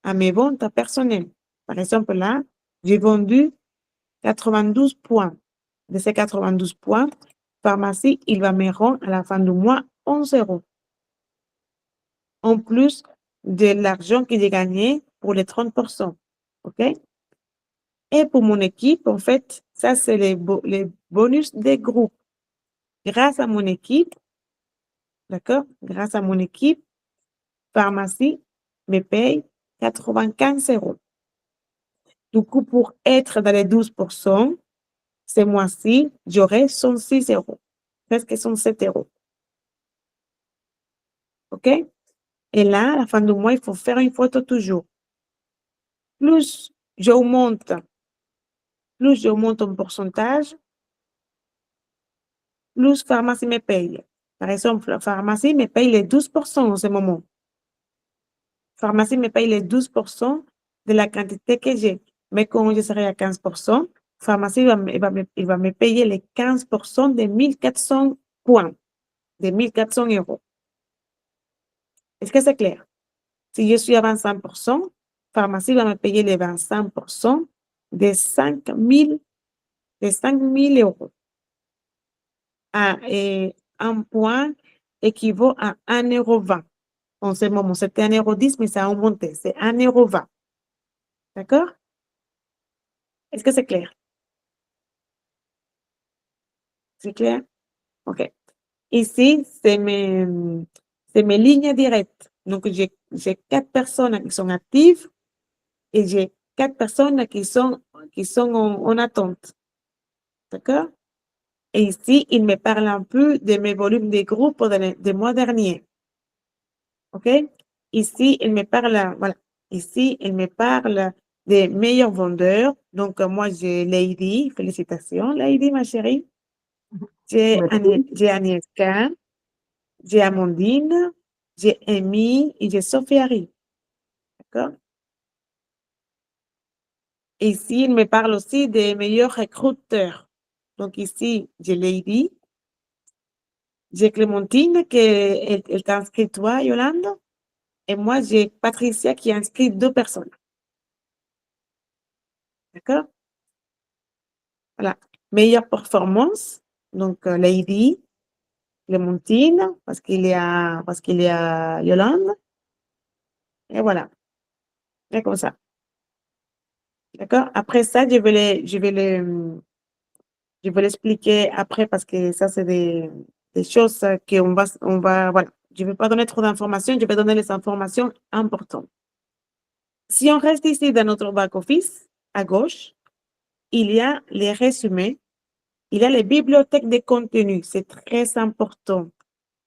à mes ventes personnelles. Par exemple, là, j'ai vendu 92 points. De ces 92 points, Pharmacie, il va me rendre à la fin du mois 11 €. En plus de l'argent que j'ai gagné pour les 30%. OK? Et pour mon équipe, en fait, ça, c'est les bonus des groupes. Grâce à mon équipe, d'accord? Grâce à mon équipe, Pharmacie me paye 95 €. Du coup, pour être dans les 12%, ce mois-ci, j'aurai 106 €, presque 107 €. OK? Et là, à la fin du mois, il faut faire une photo toujours. Plus j'augmente un pourcentage, plus Pharmacie me paye. Par exemple, la Pharmacie me paye les 12% en ce moment. Pharmacie me paye les 12% de la quantité que j'ai. Mais quand je serai à 15%, Pharmacie il va me payer les 15% de 1400 points, de 1400 €. Est-ce que c'est clair? Si je suis à 25%, Pharmacie va me payer les 25% de 5000 €. Un point équivaut à 1,20 € en ce moment. C'était 1,10 €, mais ça a augmenté. C'est 1,20 €. D'accord? Est-ce que c'est clair? C'est clair? OK. Ici, c'est mes lignes directes. Donc, j'ai 4 personnes qui sont actives et j'ai 4 personnes qui sont en attente. D'accord? Et ici, il me parle un peu de mes volumes de groupe des mois derniers. OK? Ici, il me parle, voilà. Ici, il me parle des meilleurs vendeurs. Donc, moi, j'ai Lady. Félicitations, Lady, ma chérie. J'ai Agnieszka, j'ai Amandine, j'ai Amy et j'ai Sophie Harry. D'accord? Et ici, il me parle aussi des meilleurs recruteurs. Donc ici, j'ai Lady, j'ai Clémentine elle t'a inscrit toi, Yolande, et moi, j'ai Patricia qui a inscrit 2 personnes. D'accord? Voilà. Meilleure performance, donc Lady, Clémentine, parce qu'il y a Yolande, et voilà. Et comme ça. D'accord? Après ça, je vais l'expliquer après parce que ça, c'est des choses voilà. Je ne vais pas donner trop d'informations, je vais donner les informations importantes. Si on reste ici dans notre back-office, à gauche, il y a les résumés, il y a les bibliothèques de contenu. C'est très important.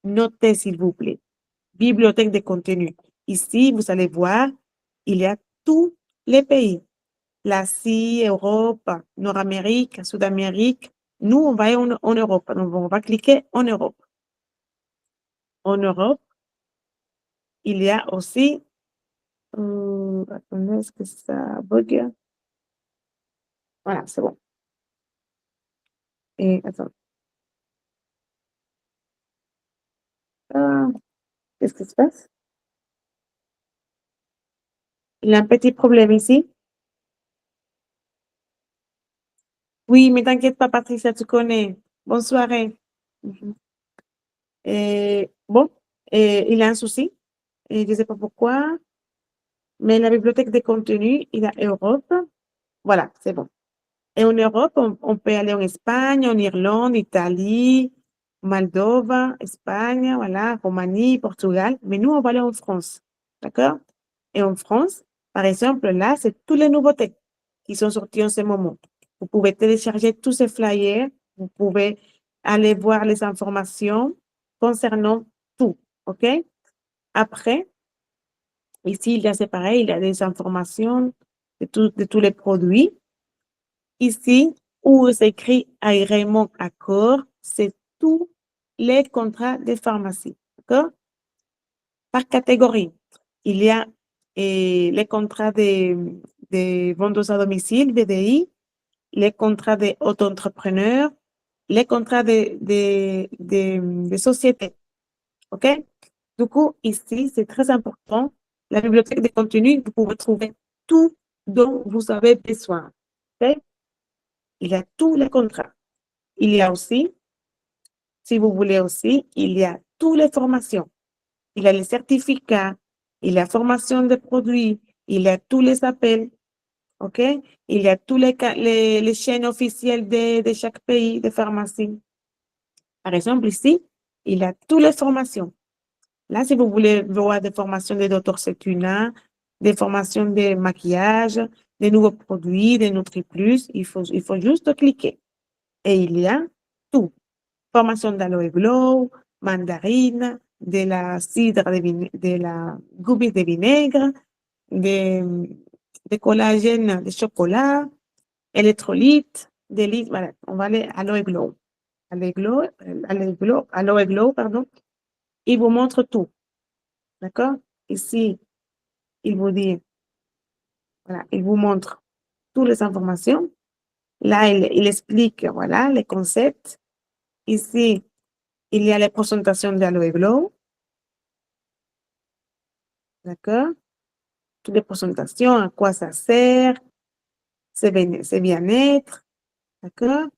Notez, s'il vous plaît. Bibliothèque de contenu. Ici, vous allez voir, il y a tous les pays. L'Asie, Europe, Nord-Amérique, Sud-Amérique. Nous, on va en Europe. Donc, on va cliquer en Europe. En Europe, il y a aussi... attendez, est-ce que ça bug? Voilà, c'est bon. Et attends. Qu'est-ce qui se passe? Il y a un petit problème ici. Oui, mais t'inquiète pas, Patricia, tu connais. Bonne soirée. Et bon, il a un souci. Et je ne sais pas pourquoi. Mais la bibliothèque des contenus, il y a Europe. Voilà, c'est bon. Et en Europe, on peut aller en Espagne, en Irlande, Italie, Moldova, Espagne, voilà, Roumanie, Portugal. Mais nous, on va aller en France. D'accord? Et en France, par exemple, là, c'est toutes les nouveautés qui sont sorties en ce moment. Vous pouvez télécharger tous ces flyers. Vous pouvez aller voir les informations concernant tout. OK? Après, ici, il y a, c'est pareil, il y a des informations de tous les produits. Ici, où c'est écrit agrément accord, c'est tous les contrats de pharmacie. D'accord? Par catégorie, il y a les contrats de vendeuse à domicile, VDI, les contrats d'auto-entrepreneurs, les contrats de sociétés. OK? Du coup, ici, c'est très important. La bibliothèque de contenu, vous pouvez trouver tout dont vous avez besoin. OK? Il y a tous les contrats. Il y a aussi, si vous voulez aussi, il y a toutes les formations. Il y a les certificats, il y a la formation des produits, il y a tous les appels, OK? Il y a tous les chaînes officielles de chaque pays de pharmacie. Par exemple, ici, il y a toutes les formations. Là, si vous voulez voir des formations de Dr. Setuna, des formations de maquillage, des nouveaux produits, des NutriPlus, il faut juste cliquer. Et il y a tout. Formation d'aloe glow, mandarine, de la cidre de la goumise de vinaigre, de collagène de chocolat, électrolyte, des livres. Voilà, on va aller à aloe glow. Aloe glow, pardon. Il vous montre tout. D'accord? Ici, il vous dit, voilà, il vous montre toutes les informations. Là, il explique, voilà, les concepts. Ici, il y a les présentations d'Aloe Glow. D'accord? Toutes les présentations, à quoi ça sert, c'est bien-être. D'accord?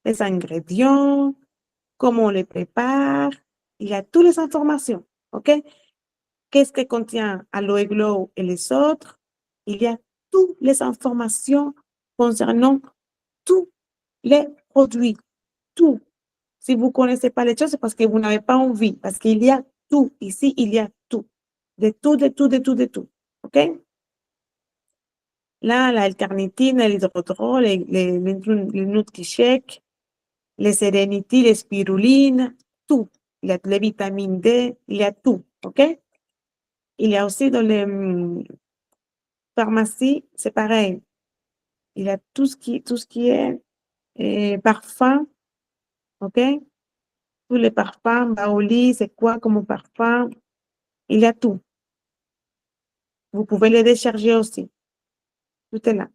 Les ingrédients, comment on les prépare. Il y a toutes les informations. OK? Qu'est-ce que contient Aloe Glow et les autres? Il y a toutes les informations concernant tous les produits. Tout. Si vous ne connaissez pas les choses, c'est parce que vous n'avez pas envie. Parce qu'il y a tout. Ici, il y a tout. De tout, de tout, de tout, de tout. OK? Là, la L-carnitine, l'hydrodrol, les Nutri-Check, les Serenity, les spirulines, tout. Il y a les vitamines D, il y a tout. OK? Il y a aussi dans les pharmacies, c'est pareil. Il y a tout ce qui est parfum. OK? Tous les parfums, Baoli, c'est quoi comme parfum? Il y a tout. Vous pouvez les décharger aussi. Tout est là.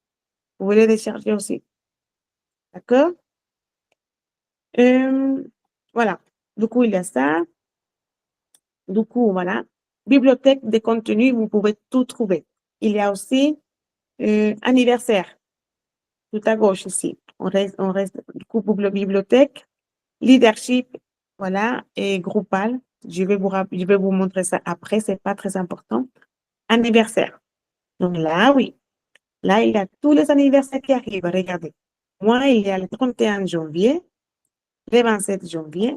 Vous pouvez les télécharger aussi. D'accord? Voilà. Du coup, il y a ça. Du coup, voilà. Bibliothèque de contenu, vous pouvez tout trouver. Il y a aussi anniversaire, tout à gauche ici. On reste du coup, bibliothèque, leadership, voilà, et groupal. Je vais vous montrer ça après, c'est pas très important. Anniversaire. Donc là, oui. Là, il y a tous les anniversaires qui arrivent. Regardez. Moi, il y a le 31 janvier, le 27 janvier.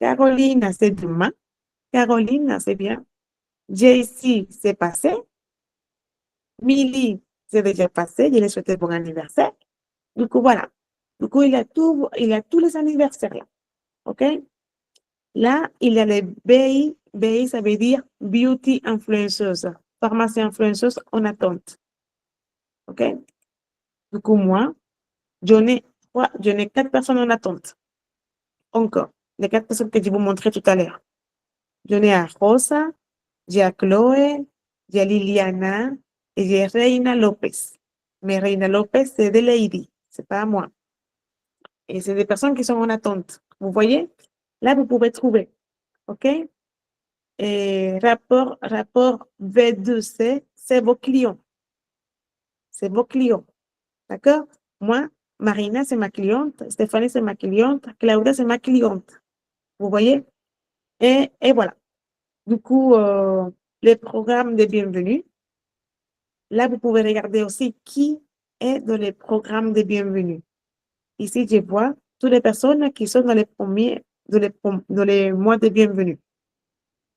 Caroline, c'est demain. Caroline, c'est bien. JC, c'est passé. Milly, c'est déjà passé. Je lui ai souhaité bon anniversaire. Du coup, voilà. Du coup, il y a tous les anniversaires là. OK? Là, il y a les BI. BI, ça veut dire Beauty Influenceuse. Pharmacie influenceuse en attente. OK? Du coup, moi, j'en ai 4 personnes en attente. Encore. Les 4 personnes que je vous montrais tout à l'heure. J'en ai à Rosa, j'ai à Chloé, j'ai à Liliana et j'ai Reina Lopez. Mais Reina Lopez, c'est de Lady, c'est pas à moi. Et c'est des personnes qui sont en attente. Vous voyez? Là, vous pouvez trouver. OK? Et rapport V2C, c'est vos clients. C'est vos clients. D'accord? Moi, Marina, c'est ma cliente. Stéphanie, c'est ma cliente. Claudia, c'est ma cliente. Vous voyez? Et voilà. Du coup, les programmes de bienvenue. Là, vous pouvez regarder aussi qui est dans les programmes de bienvenue. Ici, je vois toutes les personnes qui sont dans dans les mois de bienvenue.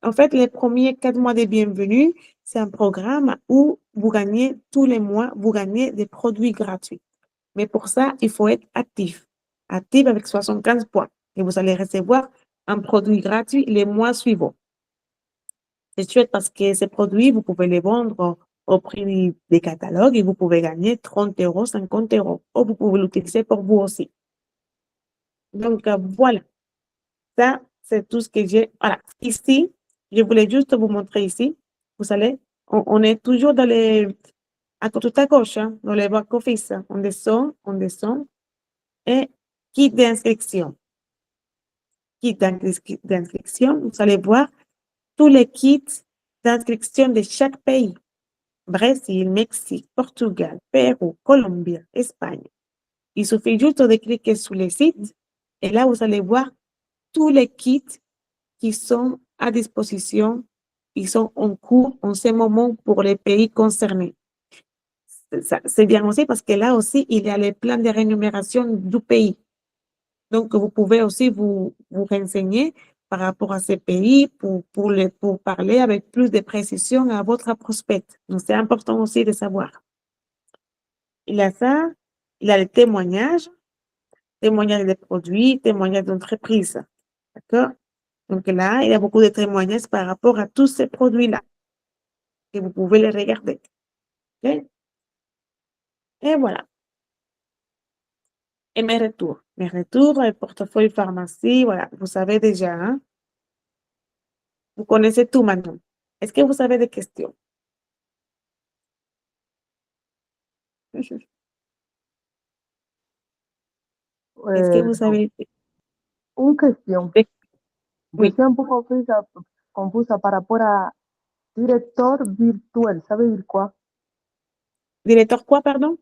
En fait, les premiers 4 mois de bienvenue, c'est un programme où vous gagnez tous les mois, vous gagnez des produits gratuits. Mais pour ça, il faut être actif. Actif avec 75 points. Et vous allez recevoir un produit gratuit les mois suivants. C'est chouette parce que ces produits, vous pouvez les vendre au prix des catalogues et vous pouvez gagner 30 euros, 50 euros. Ou vous pouvez l'utiliser pour vous aussi. Donc, voilà. Ça, c'est tout ce que j'ai. Voilà. Ici, je voulais juste vous montrer ici. Vous savez, on est toujours dans tout à gauche, hein, dans les back-office. On descend, on descend. Et kit d'inscription. Kit d'inscription, vous allez voir tous les kits d'inscription de chaque pays. Brésil, Mexique, Portugal, Pérou, Colombie, Espagne. Il suffit juste de cliquer sur les sites et là, vous allez voir tous les kits qui sont à disposition, ils sont en cours en ce moment pour les pays concernés. C'est bien aussi parce que là aussi, il y a les plans de rémunération du pays. Donc, vous pouvez aussi vous renseigner par rapport à ces pays pour parler avec plus de précision à votre prospect. Donc, c'est important aussi de savoir. Il y a ça, il y a les témoignages de produits, témoignages d'entreprise. D'accord? Donc là, il y a beaucoup de témoignages par rapport à tous ces produits-là. Et vous pouvez les regarder. OK? Et voilà. Et mes retours. Mes retours, le portefeuille pharmacie, voilà. Vous savez déjà, hein? Vous connaissez tout maintenant. Est-ce que vous avez des questions? Est-ce que vous avez Una cuestión. des... Yo Oui. estoy un poco confusa para para director virtual, ¿sabe decir quoi? Directeur quoi, pardon?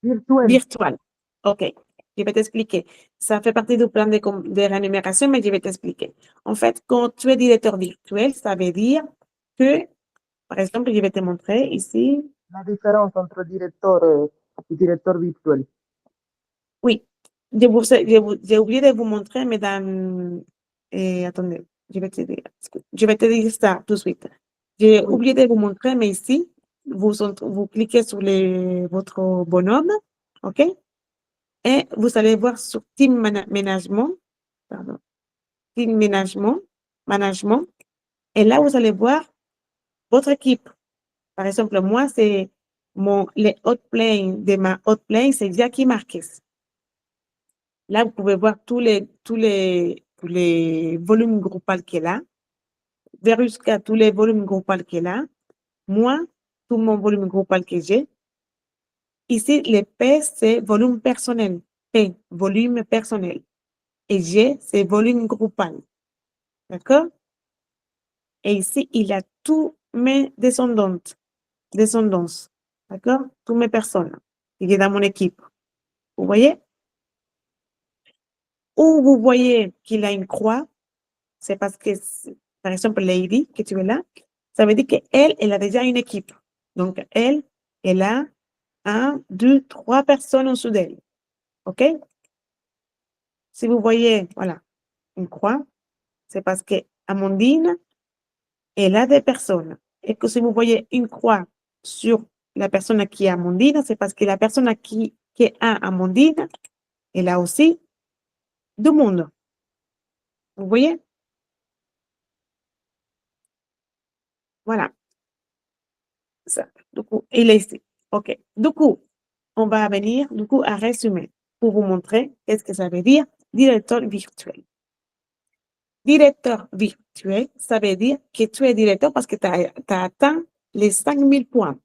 Virtuel. Virtual. OK. Je vais t'expliquer. Ça fait partie du plan de rémunération, mais je vais t'expliquer. En fait, quand tu es directeur virtuel, ça veut dire que, par exemple, je vais te montrer ici. La différence entre director y director virtuel. Oui, j'ai oublié de vous montrer, mais dans... attendez, je vais te dire ça tout de suite. J'ai Oui. oublié de vous montrer, mais ici, vous cliquez sur votre bonhomme, OK? Et vous allez voir sur Team Management, pardon, Team Management, et là, vous allez voir votre équipe. Par exemple, moi, c'est les hotplane de ma hotplane, c'est Jackie Marquez. Là, vous pouvez voir tous les volumes groupales qu'elle a. Veruska, tous les volumes groupales qu'elle a. Moi, tout mon volume groupal que j'ai. Ici, le P, c'est volume personnel. P, volume personnel. Et G, c'est volume groupal. D'accord? Et ici, il y a tous mes descendants. D'accord? Toutes mes personnes qui sont dans mon équipe. Vous voyez? Où vous voyez qu'il a une croix, c'est parce que, par exemple, Lady, que tu es là, ça veut dire qu'elle, elle a déjà une équipe. Donc, elle a 1, 2, 3 personnes en dessous d'elle. OK? Si vous voyez, voilà, une croix, c'est parce que Amandine, elle a des personnes. Et que si vous voyez une croix sur la personne qui est Amandine, c'est parce que la personne qui a Amandine, elle a aussi du monde. Vous voyez? Voilà. Ça. Du coup, il est ici. OK. Du coup, on va venir, du coup, à résumer pour vous montrer qu'est-ce que ça veut dire directeur virtuel. Directeur virtuel, ça veut dire que tu es directeur parce que tu as atteint les 5000 points.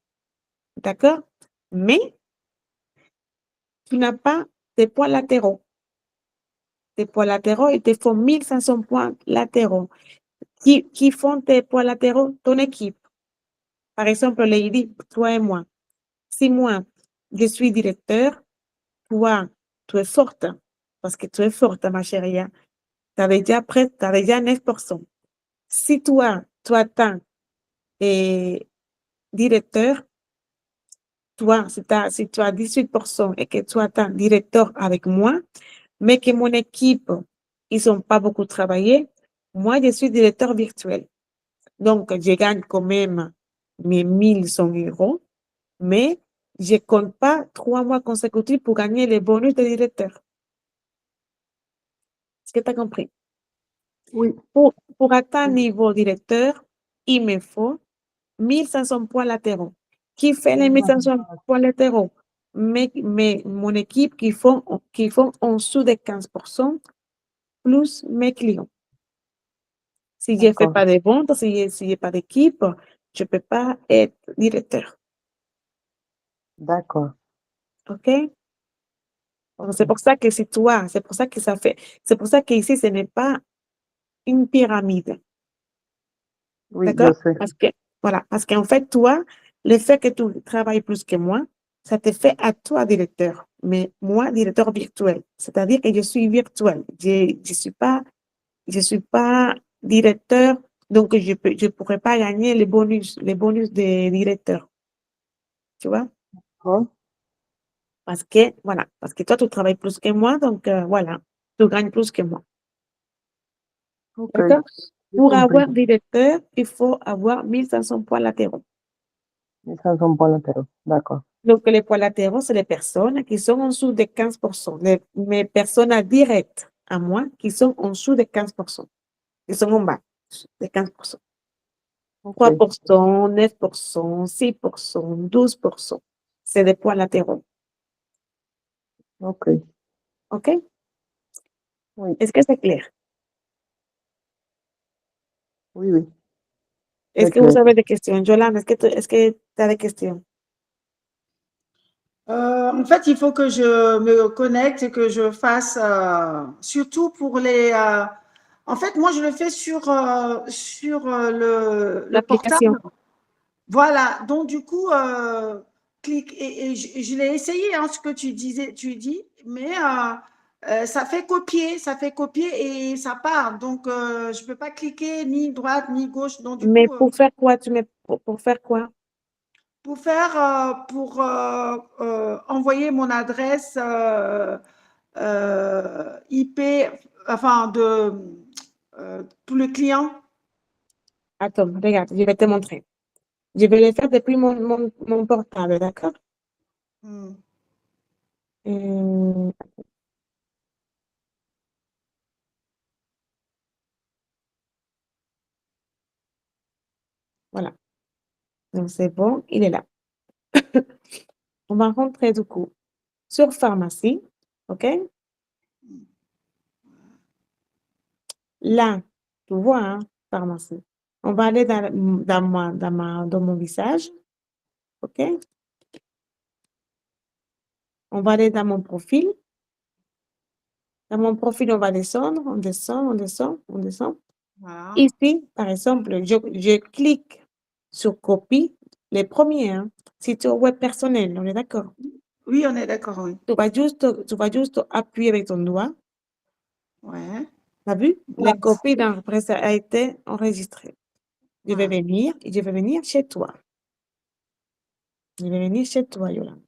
D'accord? Mais tu n'as pas tes points latéraux. Tes points latéraux, ils te font 1500 points latéraux. Qui font tes points latéraux? Ton équipe. Par exemple, Lady, toi et moi. Si moi, je suis directeur, toi, tu es forte, parce que tu es forte, ma chérie. Tu as déjà 9%. Si toi, tu atteins directeur, toi, si tu as 18% et que tu atteins directeur avec moi, mais que mon équipe, ils n'ont pas beaucoup travaillé, moi, je suis directeur virtuel. Donc, je gagne quand même mes 1100 €, mais je ne compte pas 3 mois consécutifs pour gagner les bonus de directeur. Est-ce que tu as compris? Oui, Pour atteindre niveau directeur, il me faut 1500 points latéraux. Qui fait les 1500 points latéraux? Mon équipe qui font en dessous de 15% plus mes clients. Si je ne fais d'accord, pas de ventes, si je n'ai pas d'équipe, je ne peux pas être directeur. d'accord. OK? Donc, c'est pour ça que c'est toi, c'est pour ça que c'est pour ça qu'ici, ce n'est pas une pyramide. Oui, D'accord? je sais. Voilà, parce qu'en fait, toi, le fait que tu travailles plus que moi, ça te fait à toi directeur, mais moi, directeur virtuel. C'est-à-dire que je suis virtuel. Je suis pas directeur, donc je pourrais pas gagner les bonus de directeur. Tu vois? Hein? Voilà, parce que toi, tu travailles plus que moi, donc voilà, tu gagnes plus que moi. Ok, D'accord? j'ai Pour compris. avoir directeur, il faut avoir 1500 points latéraux. Les 500 points latéraux. D'accord. Donc, les points latéraux, c'est les personnes qui sont en dessous de 15%. Mes personnes directes à moi qui sont en dessous de 15%, qui sont en bas de 15%. Ok, 3%, 9%, 6%, 12%. C'est des points latéraux. ok. OK? Oui, Est-ce que c'est clair? oui, oui. Est-ce C'est que vous clair. avez des questions? Yolande, est-ce que tu as des questions? En fait, il faut que je me connecte et que je fasse, surtout pour les. En fait, moi, je le fais sur le L'application. portable. Voilà. Donc, du coup, clique et je l'ai essayé, hein, ce que tu dis, mais ça fait copier et ça part. Donc, je ne peux pas cliquer ni droite ni gauche. Donc, du Mais coup, pour faire quoi? Pour faire quoi? pour envoyer mon adresse IP, enfin pour le client. Attends, regarde, je vais te montrer. Je vais le faire depuis mon portable, d'accord? Hmm. Euh, voilà. Donc, c'est bon, il est là. On va rentrer du coup sur pharmacie, OK? Là, tu vois, hein, pharmacie. On va aller dans mon visage, OK? On va aller dans mon profil. Dans mon profil, on va descendre, on descend, on descend, on descend. Voilà. Ici, par exemple, je clique sur copie, les premiers, hein, site web personnel, on est d'accord? Oui, on est d'accord, oui. Tu vas juste appuyer avec ton doigt. Ouais. T'as vu? La Voilà. copie d'enregistrement a été enregistrée. Je vais Voilà. venir et je vais venir chez toi. Je vais venir chez toi, Yolande.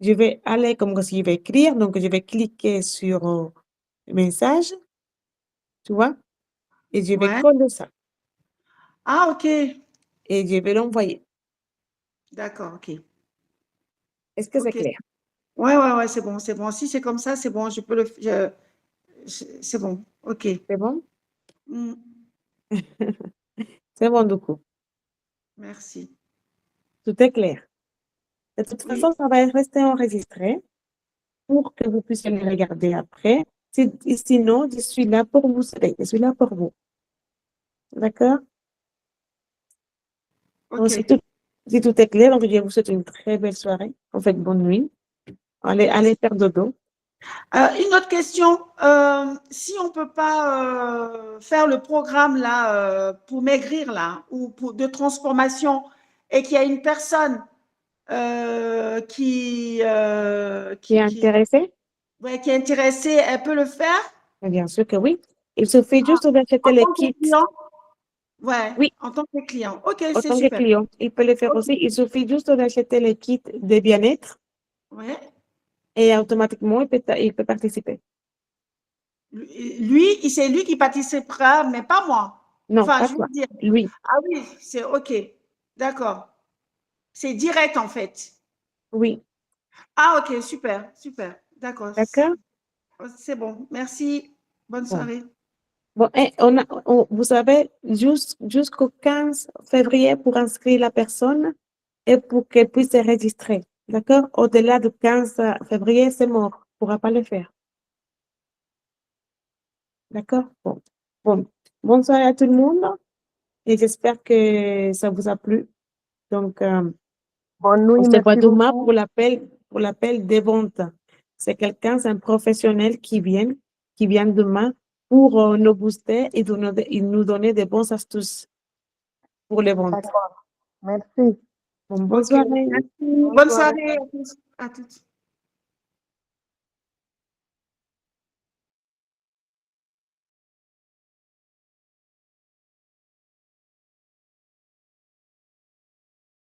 Je vais aller comme si je vais écrire, donc je vais cliquer sur le message, tu vois, et je vais Ouais. coller ça Ah, ok. et je vais l'envoyer. D'accord, ok. Est-ce que c'est Ok. clair? Ouais, c'est bon, c'est bon. Si c'est comme ça, c'est bon, je peux c'est bon, ok. C'est bon? Mm, C'est bon, du coup. merci. Tout est clair. De toute Oui, façon, ça va rester enregistré pour que vous puissiez le regarder après. Sinon, je suis là pour vous aider. Je suis là pour vous. D'accord? Donc, ok. si tout est clair, donc je vous souhaite une très belle soirée. En fait, bonne nuit. Allez Merci. faire dodo. Une autre question. Si on ne peut pas faire le programme là pour maigrir là ou de transformation et qu'il y a une personne Qui est intéressé? ouais, qui est intéressée, elle peut le faire Bien sûr que oui. Il suffit juste d'acheter en les tant que kits. client? Ouais, Oui, en tant que client. Ok, c'est autant que super. client. Il peut le faire Ok. aussi. Il suffit juste d'acheter les kits de bien-être Ouais. et automatiquement, il peut participer. Lui, c'est lui qui participera, mais pas moi. Non, Enfin, pas je veux toi. dire. Lui. Ah oui, c'est OK. D'accord. C'est direct en fait. Oui. Ah OK, super, super. D'accord. D'accord? C'est bon. Merci. Bonne Bon. soirée. Bon, et vous avez jusqu'au 15 février pour inscrire la personne et pour qu'elle puisse se registrer. D'accord? Au-delà du 15 février, c'est mort. On ne pourra pas le faire. D'accord? Bon. Bon. Bonne soirée à tout le monde et j'espère que ça vous a plu. Donc, Bonne on nuit, se voit merci demain beaucoup. pour l'appel des ventes. C'est quelqu'un, c'est un professionnel qui vient demain pour nous booster et nous donner des bonnes astuces pour les ventes. D'accord. Merci. Bon, bonne OK. soirée. Merci. Bonne Bonne soirée. soirée à tous. À toutes.